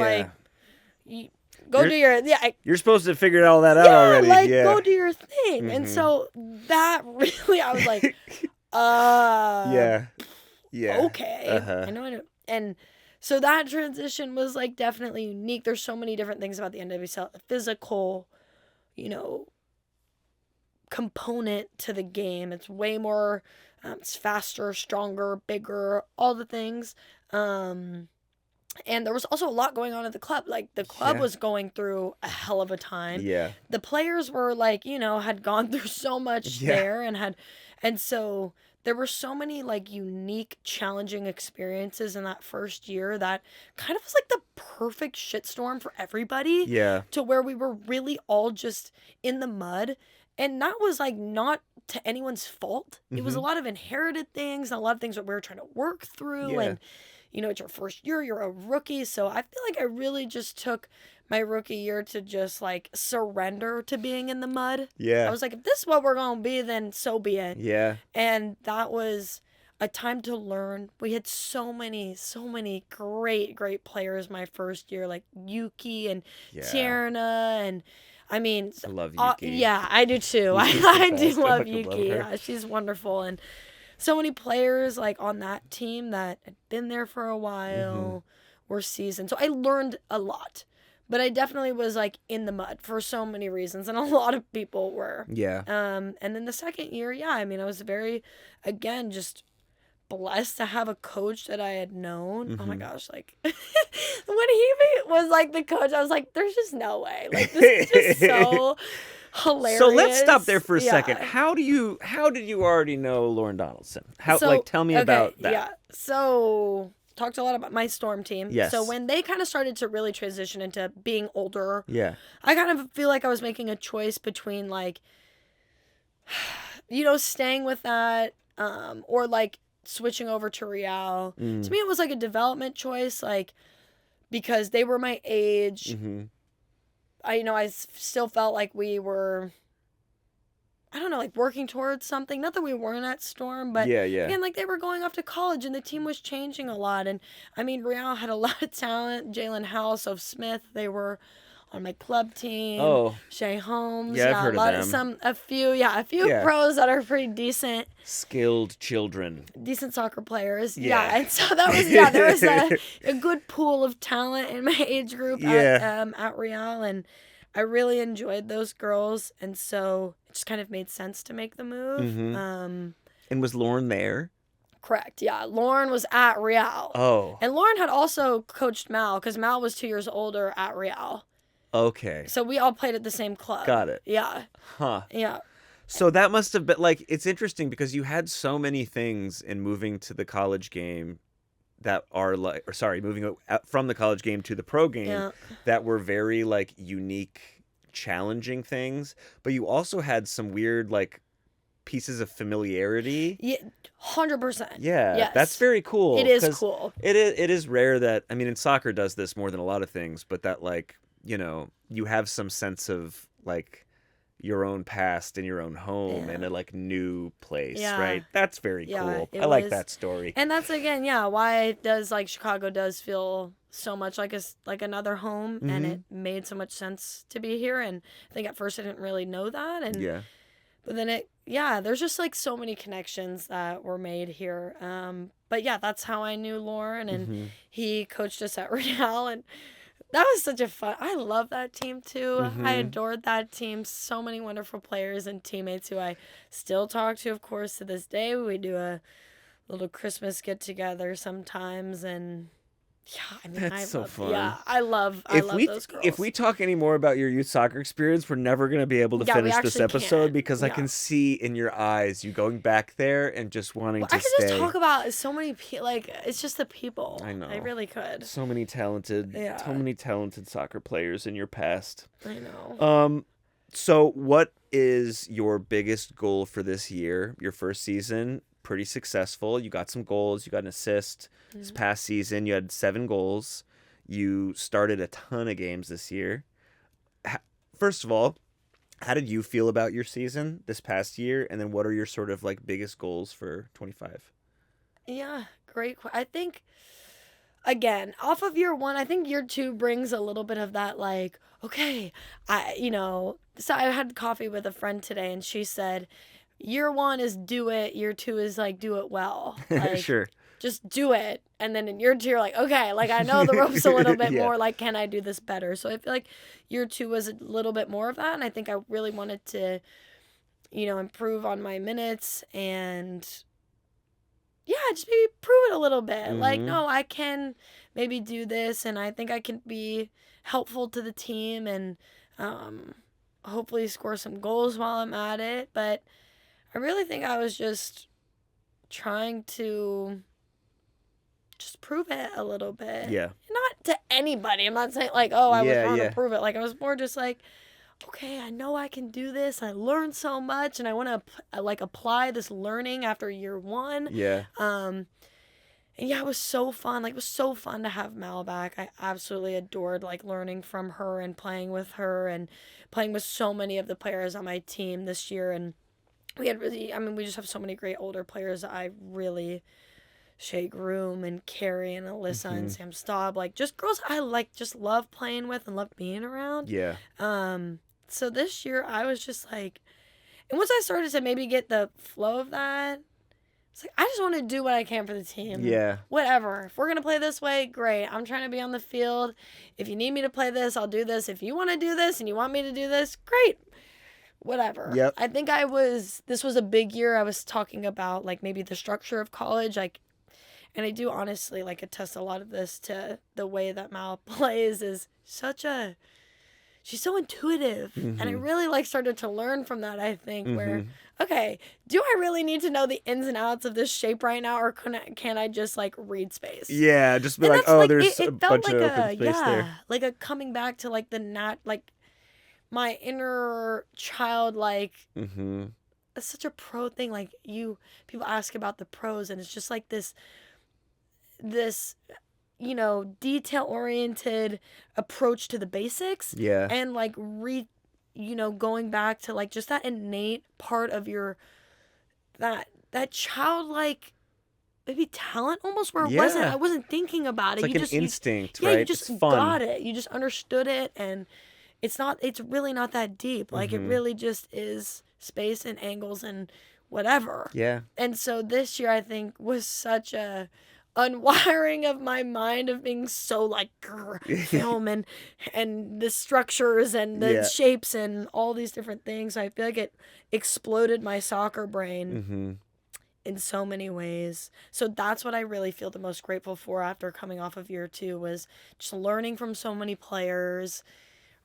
you're supposed to figure all that out already. Go do your thing. And so that really, I was like, okay. I know. And so that transition was, like, definitely unique. There's so many different things about the NWSL, the physical, component to the game. It's way more, it's faster, stronger, bigger, all the things. And there was also a lot going on at the club. Like, the club was going through a hell of a time. Yeah. The players were, like, had gone through so much there, and so there were so many, like, unique, challenging experiences in that first year that kind of was like the perfect shitstorm for everybody. Yeah. To where we were really all just in the mud. And that was, like, not to anyone's fault. It was a lot of inherited things, and a lot of things that we were trying to work through. And, it's your first year, you're a rookie. So I feel like I really just took my rookie year to just, like, surrender to being in the mud. Yeah. I was like, if this is what we're going to be, then so be it. Yeah. And that was a time to learn. We had so many great players my first year, like Yuki and Tierna, and I mean, I love Yuki. Yeah, I do too. I do love Yuki. Yeah, she's wonderful. And so many players, like, on that team that had been there for a while, were seasoned. So I learned a lot. But I definitely was, like, in the mud for so many reasons, and a lot of people were. Yeah. And then the second year, I was very, again, just blessed to have a coach that I had known. Oh my gosh, like, when he was, like, the coach, I was like, there's just no way. Like, this is just so hilarious. So let's stop there for a second. How did you already know Lauren Donaldson? Tell me about that. Yeah. So talked a lot about my Storm team. Yes. So when they kind of started to really transition into being older, I kind of feel like I was making a choice between, like, staying with that, or, like, switching over to Real. To me, it was like a development choice, like, because they were my age. I still felt like we were I don't know, like working towards something. Not that we weren't at Storm, but Yeah. again, like they were going off to college and the team was changing a lot. And I mean, Real had a lot of talent. Jalen House, of Smith, they were on my club team. Oh. Shay Holmes. Yeah, I've heard of them. A few pros that are pretty decent. Skilled children. Decent soccer players. Yeah. And so that was, there was a good pool of talent in my age group at Real. And I really enjoyed those girls. And so it just kind of made sense to make the move. Mm-hmm. And was Lauren there? Correct. Yeah. Lauren was at Real. Oh. And Lauren had also coached Mal because Mal was 2 years older at Real. Okay. So we all played at the same club. Got it. Yeah. Huh. Yeah. So that must have been, like, it's interesting because you had so many things in moving to the college game that are like, or sorry, moving from the college game to the pro game that were very, like, unique, challenging things. But you also had some weird, like, pieces of familiarity. Yeah, 100%. Yeah, yes. That's very cool. It is cool. It is rare that, I mean, in soccer does this more than a lot of things, but that, like, you know, you have some sense of, like, your own past in your own home in a, like, new place, right? That's very cool. I like that story. And that's, again, why it does, like, Chicago does feel so much like another home, and it made so much sense to be here. And I think at first I didn't really know that. And but then there's just, like, so many connections that were made here. But that's how I knew Lauren, and he coached us at Real, and that was such a fun. I love that team too. I adored that team. So many wonderful players and teammates who I still talk to, of course, to this day. We do a little Christmas get together sometimes, and I mean, that's so fun. Yeah, I love those girls. If we talk any more about your youth soccer experience, we're never going to be able to finish this episode because I can see in your eyes you going back there and just wanting to stay. I could just talk about so many people. Like, it's just the people. I know. I really could. So many talented soccer players in your past. I know. So what is your biggest goal for this year? Your first season, pretty successful. You got some goals. You got an assist. This past season, you had 7 goals. You started a ton of games this year. First of all, how did you feel about your season this past year? And then what are your sort of, like, biggest goals for 25? Yeah, great. I think, again, off of year 1, I think year 2 brings a little bit of that, like, okay, so I had coffee with a friend today, and she said, year 1 is do it. Year 2 is, like, do it well. Like, sure. Just do it. And then in year 2, you're like, okay, like, I know the ropes a little bit more. Like, can I do this better? So I feel like year 2 was a little bit more of that. And I think I really wanted to, improve on my minutes and, just maybe prove it a little bit. Like, no, I can maybe do this. And I think I can be helpful to the team and hopefully score some goals while I'm at it. But I really think I was just trying to just prove it a little bit. Yeah. Not to anybody. I'm not saying, like, I was trying to prove it. Like, I was more just like, okay, I know I can do this. I learned so much, and I want to, apply this learning after year 1. Yeah. And it was so fun. Like, it was so fun to have Mal back. I absolutely adored, like, learning from her and playing with her and playing with so many of the players on my team this year. And we had we just have so many great older players that I really, Shay Groom and Carrie and Alyssa and Sam Staub, like, just girls I, just love playing with and love being around. Yeah. So this year I was just like, and once I started to maybe get the flow of that, it's like, I just want to do what I can for the team. Yeah. Whatever. If we're going to play this way, great. I'm trying to be on the field. If you need me to play this, I'll do this. If you want to do this and you want me to do this, great. Whatever. Yep. I think this was a big year. I was talking about, like, maybe the structure of college, like, and I do honestly, like, attest a lot of this to the way that Mal plays is she's so intuitive. And I really, like, started to learn from that, I think, where, okay, do I really need to know the ins and outs of this shape right now, or can I just, like, read space? Yeah, just be like, there's a bunch of open space there. Like a coming back to, like, my inner child, like, it's such a pro thing. Like, people ask about the pros, and it's just like this detail-oriented approach to the basics. Yeah. And, like, going back to like just that innate part of your that childlike maybe talent almost, where I wasn't thinking about it. It's like you an just instinct, you, right? you just It's fun. got it. You just understood it, and it's really not that deep. Like, it really just is space and angles and whatever. Yeah. And so this year, I think, was such a unwiring of my mind of being so like film and the structures and the shapes and all these different things. I feel like it exploded my soccer brain in so many ways. So that's what I really feel the most grateful for after coming off of year 2, was just learning from so many players,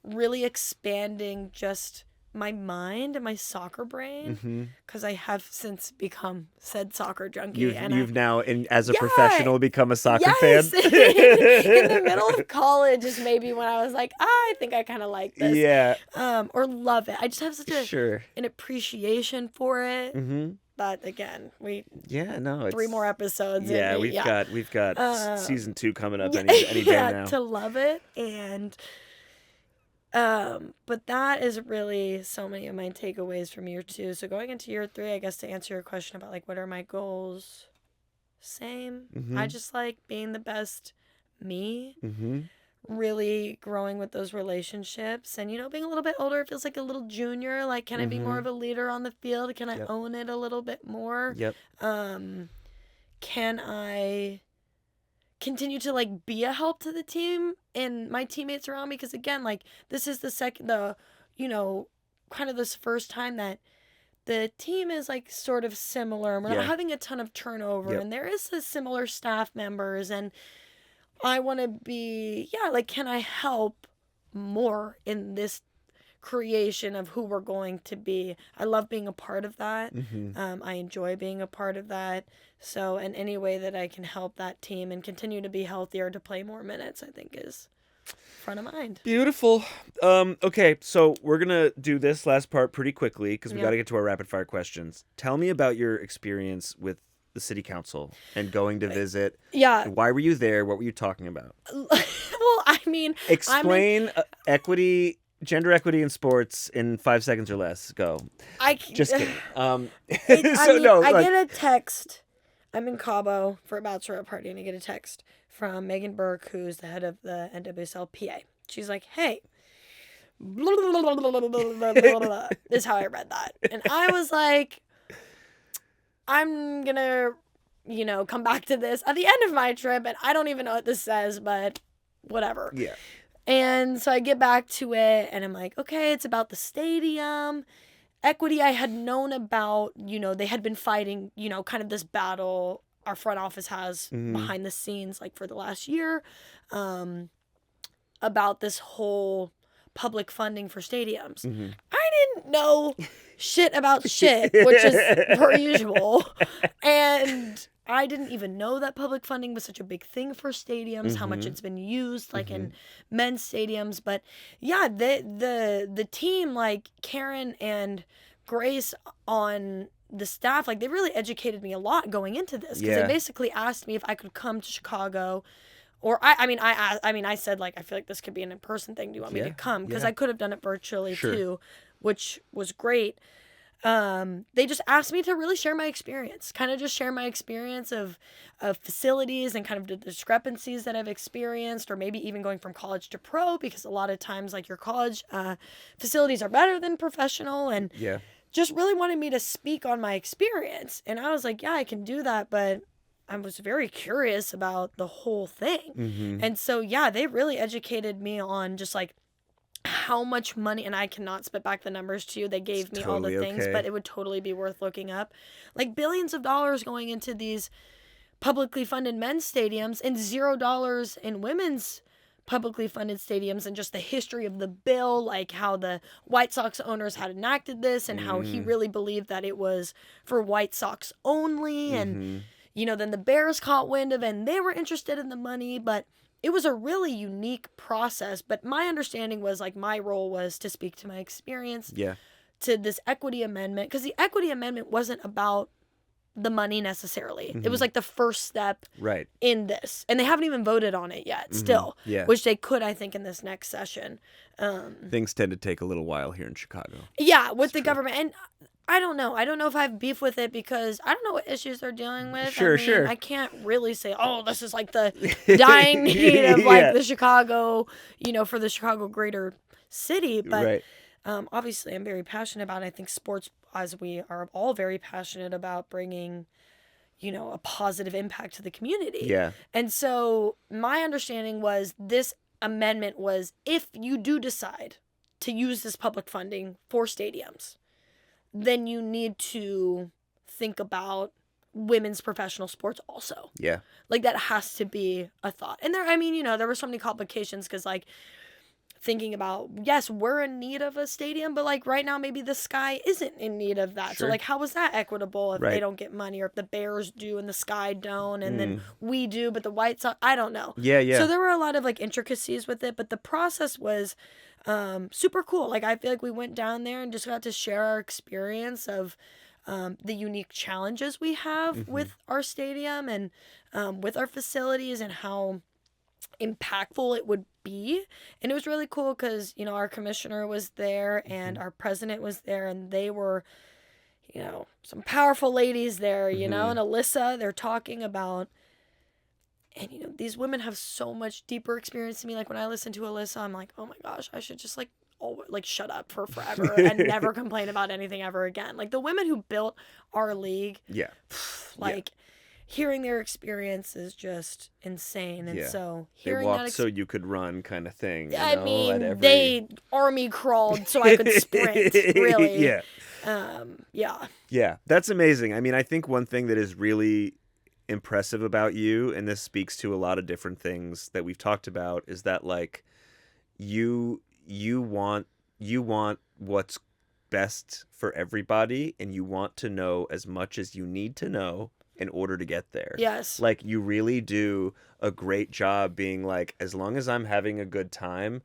really expanding just my mind and my soccer brain, because I have since become said soccer junkie. You've now, as a professional, become a soccer fan. In the middle of college is maybe when I was like, I think I kind of like this. Yeah. Or love it. I just have such an appreciation for it. But again, 3 more episodes. Yeah, we've got season 2 coming up any day now. To love it. And but that is really so many of my takeaways from year 2. So going into year 3, I guess to answer your question about like what are my goals, same. I just like being the best me. Really growing with those relationships, and being a little bit older, it feels like a little junior. Like, can I be more of a leader on the field? Can I own it a little bit more? Can I continue to like be a help to the team and my teammates around me? Because again, like, this is kind of this first time that the team is like sort of similar. We're not having a ton of turnover, and there is similar staff members, and I want to be, like, can I help more in this creation of who we're going to be? I love being a part of that. I enjoy being a part of that. So in any way that I can help that team and continue to be healthier, to play more minutes, I think is front of mind. Beautiful. Okay, so we're going to do this last part pretty quickly because we got to get to our rapid fire questions. Tell me about your experience with the city council and going to visit. Why were you there? What were you talking about? Well, I mean, explain gender equity in sports in 5 seconds or less. Go. Just kidding. I get a text. I'm in Cabo for a bachelorette party, and I get a text from Megan Burke, who's the head of the NWSL PA. She's like, "Hey." This is how I read that. And I was like, I'm gonna, come back to this at the end of my trip, and I don't even know what this says, but whatever. Yeah. And so I get back to it, and I'm like, okay, it's about the stadium. Equity, I had known about, they had been fighting, kind of this battle our front office has behind the scenes, like, for the last year, about this whole public funding for stadiums. I didn't know shit about shit, which is per usual. And I didn't even know that public funding was such a big thing for stadiums, how much it's been used, like, in men's stadiums. But yeah, the team, like Karen and Grace on the staff, like, they really educated me a lot going into this, because they basically asked me if I could come to Chicago. Or I said, like, I feel like this could be an in-person thing. Do you want me to come? Because I could have done it virtually too, which was great. They just asked me to really share my experience, kind of just share my experience of facilities and kind of the discrepancies that I've experienced, or maybe even going from college to pro, because a lot of times, like, your college facilities are better than professional, and just really wanted me to speak on my experience. And I was like, yeah, I can do that, but I was very curious about the whole thing. And so, they really educated me on just, like, how much money, and I cannot spit back the numbers to you. They gave me all the things, but it would totally be worth looking up. Like, billions of dollars going into these publicly funded men's stadiums, and $0 in women's publicly funded stadiums, and just the history of the bill, like how the White Sox owners had enacted this, and how he really believed that it was for White Sox only. And then the Bears caught wind of it, and they were interested in the money, but it was a really unique process. But my understanding was, like, my role was to speak to my experience to this equity amendment, because the equity amendment wasn't about the money necessarily. It was like the first step right in this. And they haven't even voted on it yet still, which they could, I think, in this next session. Things tend to take a little while here in Chicago. Yeah, with the government. And I don't know. I don't know if I have beef with it because I don't know what issues they're dealing with. Sure. I can't really say, oh, this is like the dying need of like the Chicago, for the Chicago greater city. But obviously I'm very passionate about it. I think sports, as we are all very passionate about, bringing, a positive impact to the community. Yeah. And so my understanding was this amendment was, if you do decide to use this public funding for stadiums, then you need to think about women's professional sports also. Yeah. Like, that has to be a thought. And there were so many complications because, like, thinking about, yes, we're in need of a stadium, but, like, right now maybe the Sky isn't in need of that. Sure. So, like, how is that equitable if they don't get money, or if the Bears do and the Sky don't, and then we do, but the White Sox, I don't know. Yeah. So there were a lot of, like, intricacies with it, but the process was super cool. Like, I feel like we went down there and just got to share our experience of the unique challenges we have with our stadium and with our facilities, and how impactful it would be. And it was really cool because, our commissioner was there and our president was there, and they were, some powerful ladies there, and Alyssa, they're talking about, and, these women have so much deeper experience than me. Like, when I listen to Alyssa, I'm like, oh my gosh, I should just shut up for forever and never complain about anything ever again. Like, the women who built our league, hearing their experience is just insane. And so hearing they walked so you could run, kind of thing. They army crawled so I could sprint. Really. Yeah, that's amazing. I mean, I think one thing that is really impressive about you, and this speaks to a lot of different things that we've talked about, is that, like, you want what's best for everybody, and you want to know as much as you need to know in order to get there. Yes. Like, you really do a great job being like, as long as I'm having a good time,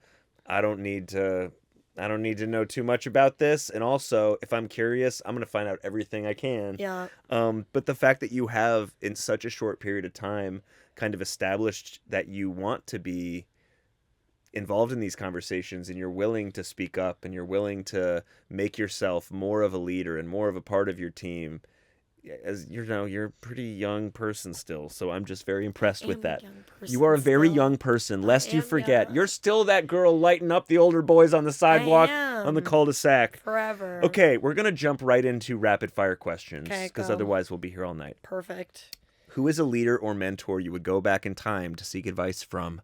I don't need to know too much about this. And also, if I'm curious, I'm going to find out everything I can. Yeah. But the fact that you have, in such a short period of time, kind of established that you want to be involved in these conversations, and you're willing to speak up, and you're willing to make yourself more of a leader and more of a part of your team, as you're a pretty young person still, so I'm just very impressed with that. You are a very young person, lest you forget. Young. You're still that girl lighting up the older boys on the sidewalk on the cul-de-sac. Forever. Okay, we're going to jump right into rapid fire questions, because otherwise we'll be here all night. Perfect. Who is a leader or mentor you would go back in time to seek advice from?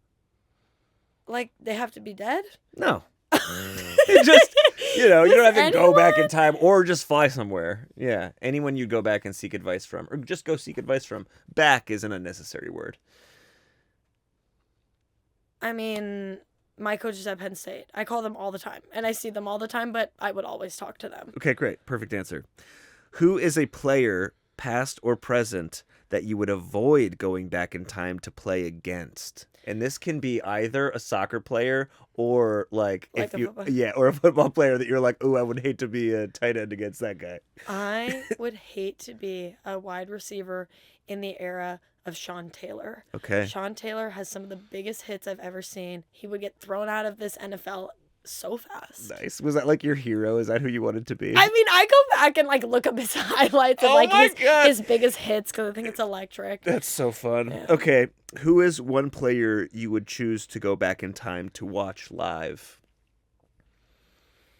Like, they have to be dead? No. Just, you don't have to go back in time, or just fly somewhere. Yeah, anyone you go back and seek advice from, or just go seek advice from. Back is an unnecessary word. I mean, my coaches at Penn State, I call them all the time, and I see them all the time, but I would always talk to them. Okay, great. Perfect answer. Who is a player, past or present, that you would avoid going back in time to play against? And this can be either a soccer player or or a football player that you're like, oh, I would hate to be a tight end against that guy. I would hate to be a wide receiver in the era of Sean Taylor. Okay. Sean Taylor has some of the biggest hits I've ever seen. He would get thrown out of this NFL so fast. Nice. Was that like your hero? Is that who you wanted to be? I mean, I go back and like look up his highlights and his biggest hits, because I think it's electric. That's so fun. Yeah. Okay, who is one player you would choose to go back in time to watch live?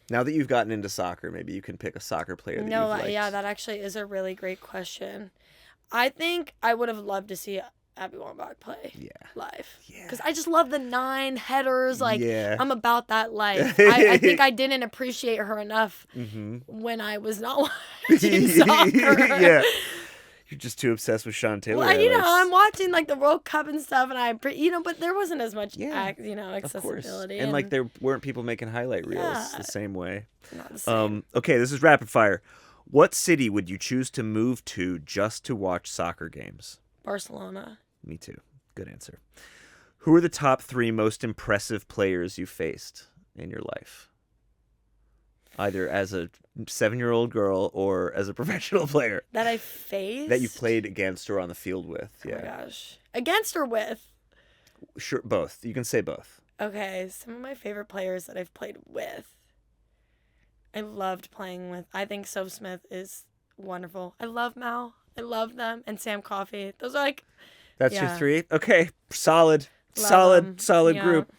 Now that you've gotten into soccer, maybe you can pick a soccer player that you've liked. Yeah, that actually is a really great question. I think I would have loved to see Abby Wambach play live. Yeah. Because I just love the 9 headers. Like, I'm about that life. I think I didn't appreciate her enough when I was not watching soccer. Yeah. You're just too obsessed with Sean Taylor. Well, I'm watching like the World Cup and stuff, and but there wasn't as much, accessibility. And like there weren't people making highlight reels the same way. Not the same. Okay, this is rapid fire. What city would you choose to move to just to watch soccer games? Barcelona. Me too. Good answer. Who are the top 3 most impressive players you faced in your life? either as a 7-year-old girl or as a professional player? That I faced? That you played against or on the field with. Yeah. Oh my gosh. Against or with? Sure, both. You can say both. Okay, some of my favorite players that I've played with. I loved playing with. I think Soph Smith is wonderful. I love Mal. I love them. And Sam Coffey. Those are like... That's your 3? Okay, solid. Love Solid group.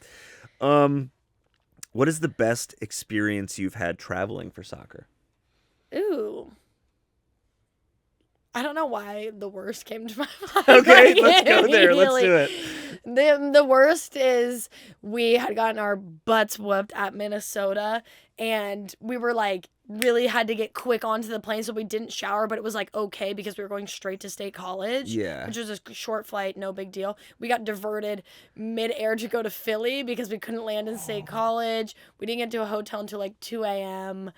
What is the best experience you've had traveling for soccer? Ooh. I don't know why the worst came to my mind. Okay, let's go there. Let's do it. The worst is we had gotten our butts whooped at Minnesota, and we were like really had to get quick onto the plane, so we didn't shower, but it was like okay because we were going straight to State College, which was a short flight, no big deal. We got diverted mid-air to go to Philly because we couldn't land in State College. We didn't get to a hotel until like 2 a.m.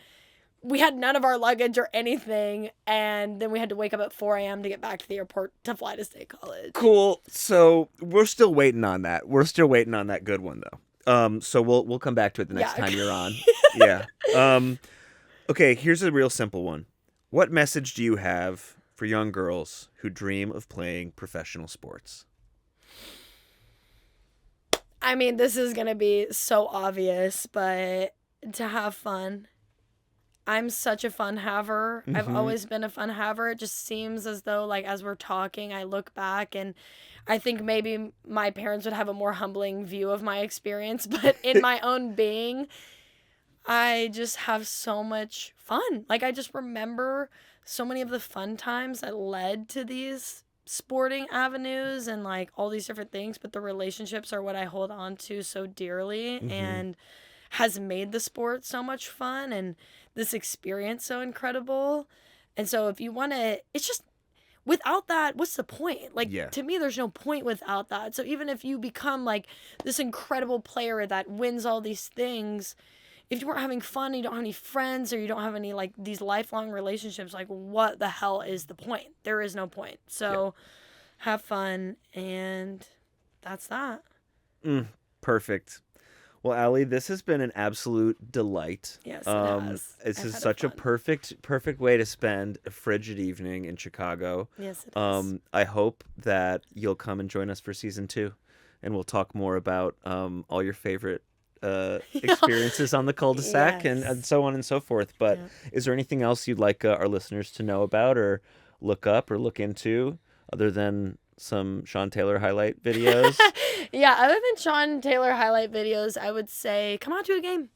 We had none of our luggage or anything, and then we had to wake up at 4 a.m. to get back to the airport to fly to State College. Cool. So we're still waiting on that. We're still waiting on that good one, though. So we'll come back to it the next time you're on. Yeah. Okay, here's a real simple one. What message do you have for young girls who dream of playing professional sports? I mean, this is going to be so obvious, but to have fun. I'm such a fun haver. Mm-hmm. I've always been a fun haver. It just seems as though, like, as we're talking, I look back and I think maybe my parents would have a more humbling view of my experience. But in my own being, I just have so much fun. Like, I just remember so many of the fun times that led to these sporting avenues and, like, all these different things. But the relationships are what I hold on to so dearly and has made the sport so much fun and this experience so incredible. And so if you want to, it's just, without that, what's the point? Like, to me, there's no point without that. So even if you become like this incredible player that wins all these things, if you weren't having fun, you don't have any friends, or you don't have any like these lifelong relationships, like what the hell is the point? There is no point. So have fun, and that's that. Perfect. Well, Ally, this has been an absolute delight. Yes, it has. This is such a perfect way to spend a frigid evening in Chicago. Yes, it is. I hope that you'll come and join us for season 2, and we'll talk more about all your favorite experiences on the cul-de-sac and so on and so forth. But is there anything else you'd like our listeners to know about or look up or look into other than some Sean Taylor highlight videos? Other than Sean Taylor highlight videos, I would say come out to a game.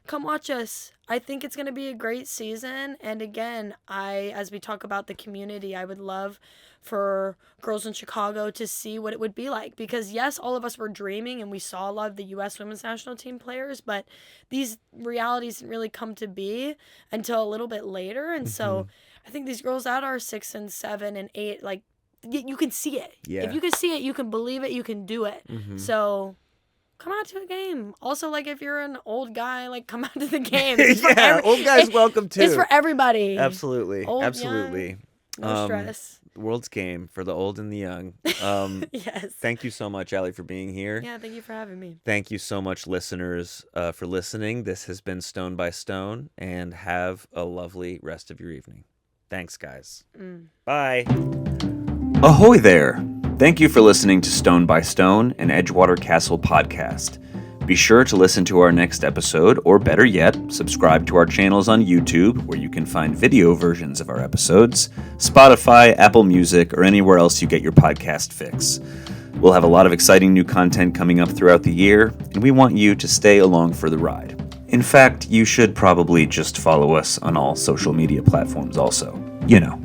Come watch us. I think it's going to be a great season. And again, as we talk about the community, I would love for girls in Chicago to see what it would be like. Because yes, all of us were dreaming and we saw a lot of the U.S. women's national team players, but these realities didn't really come to be until a little bit later. And so I think these girls that are 6 and 7 and 8, like, you can see it. Yeah. If you can see it, you can believe it, you can do it. So come out to a game. Also, like, if you're an old guy, like, come out to the game. Old guys welcome too. It's for everybody. Absolutely. Old, absolutely. Young, no stress. The world's game for the old and the young. Yes. Thank you so much, Ally, for being here. Yeah, thank you for having me. Thank you so much, listeners, for listening. This has been Stone by Stone, and have a lovely rest of your evening. Thanks, guys. Bye. Ahoy there! Thank you for listening to Stone by Stone, an Edgewater Castle podcast. Be sure to listen to our next episode, or better yet, subscribe to our channels on YouTube, where you can find video versions of our episodes, Spotify, Apple Music, or anywhere else you get your podcast fix. We'll have a lot of exciting new content coming up throughout the year, and we want you to stay along for the ride. In fact, you should probably just follow us on all social media platforms also. You know,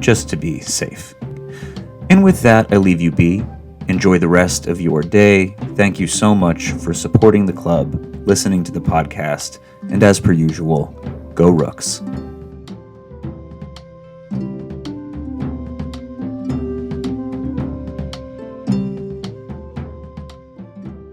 just to be safe. And with that, I leave you be. Enjoy the rest of your day. Thank you so much for supporting the club, listening to the podcast, and as per usual, go Rooks.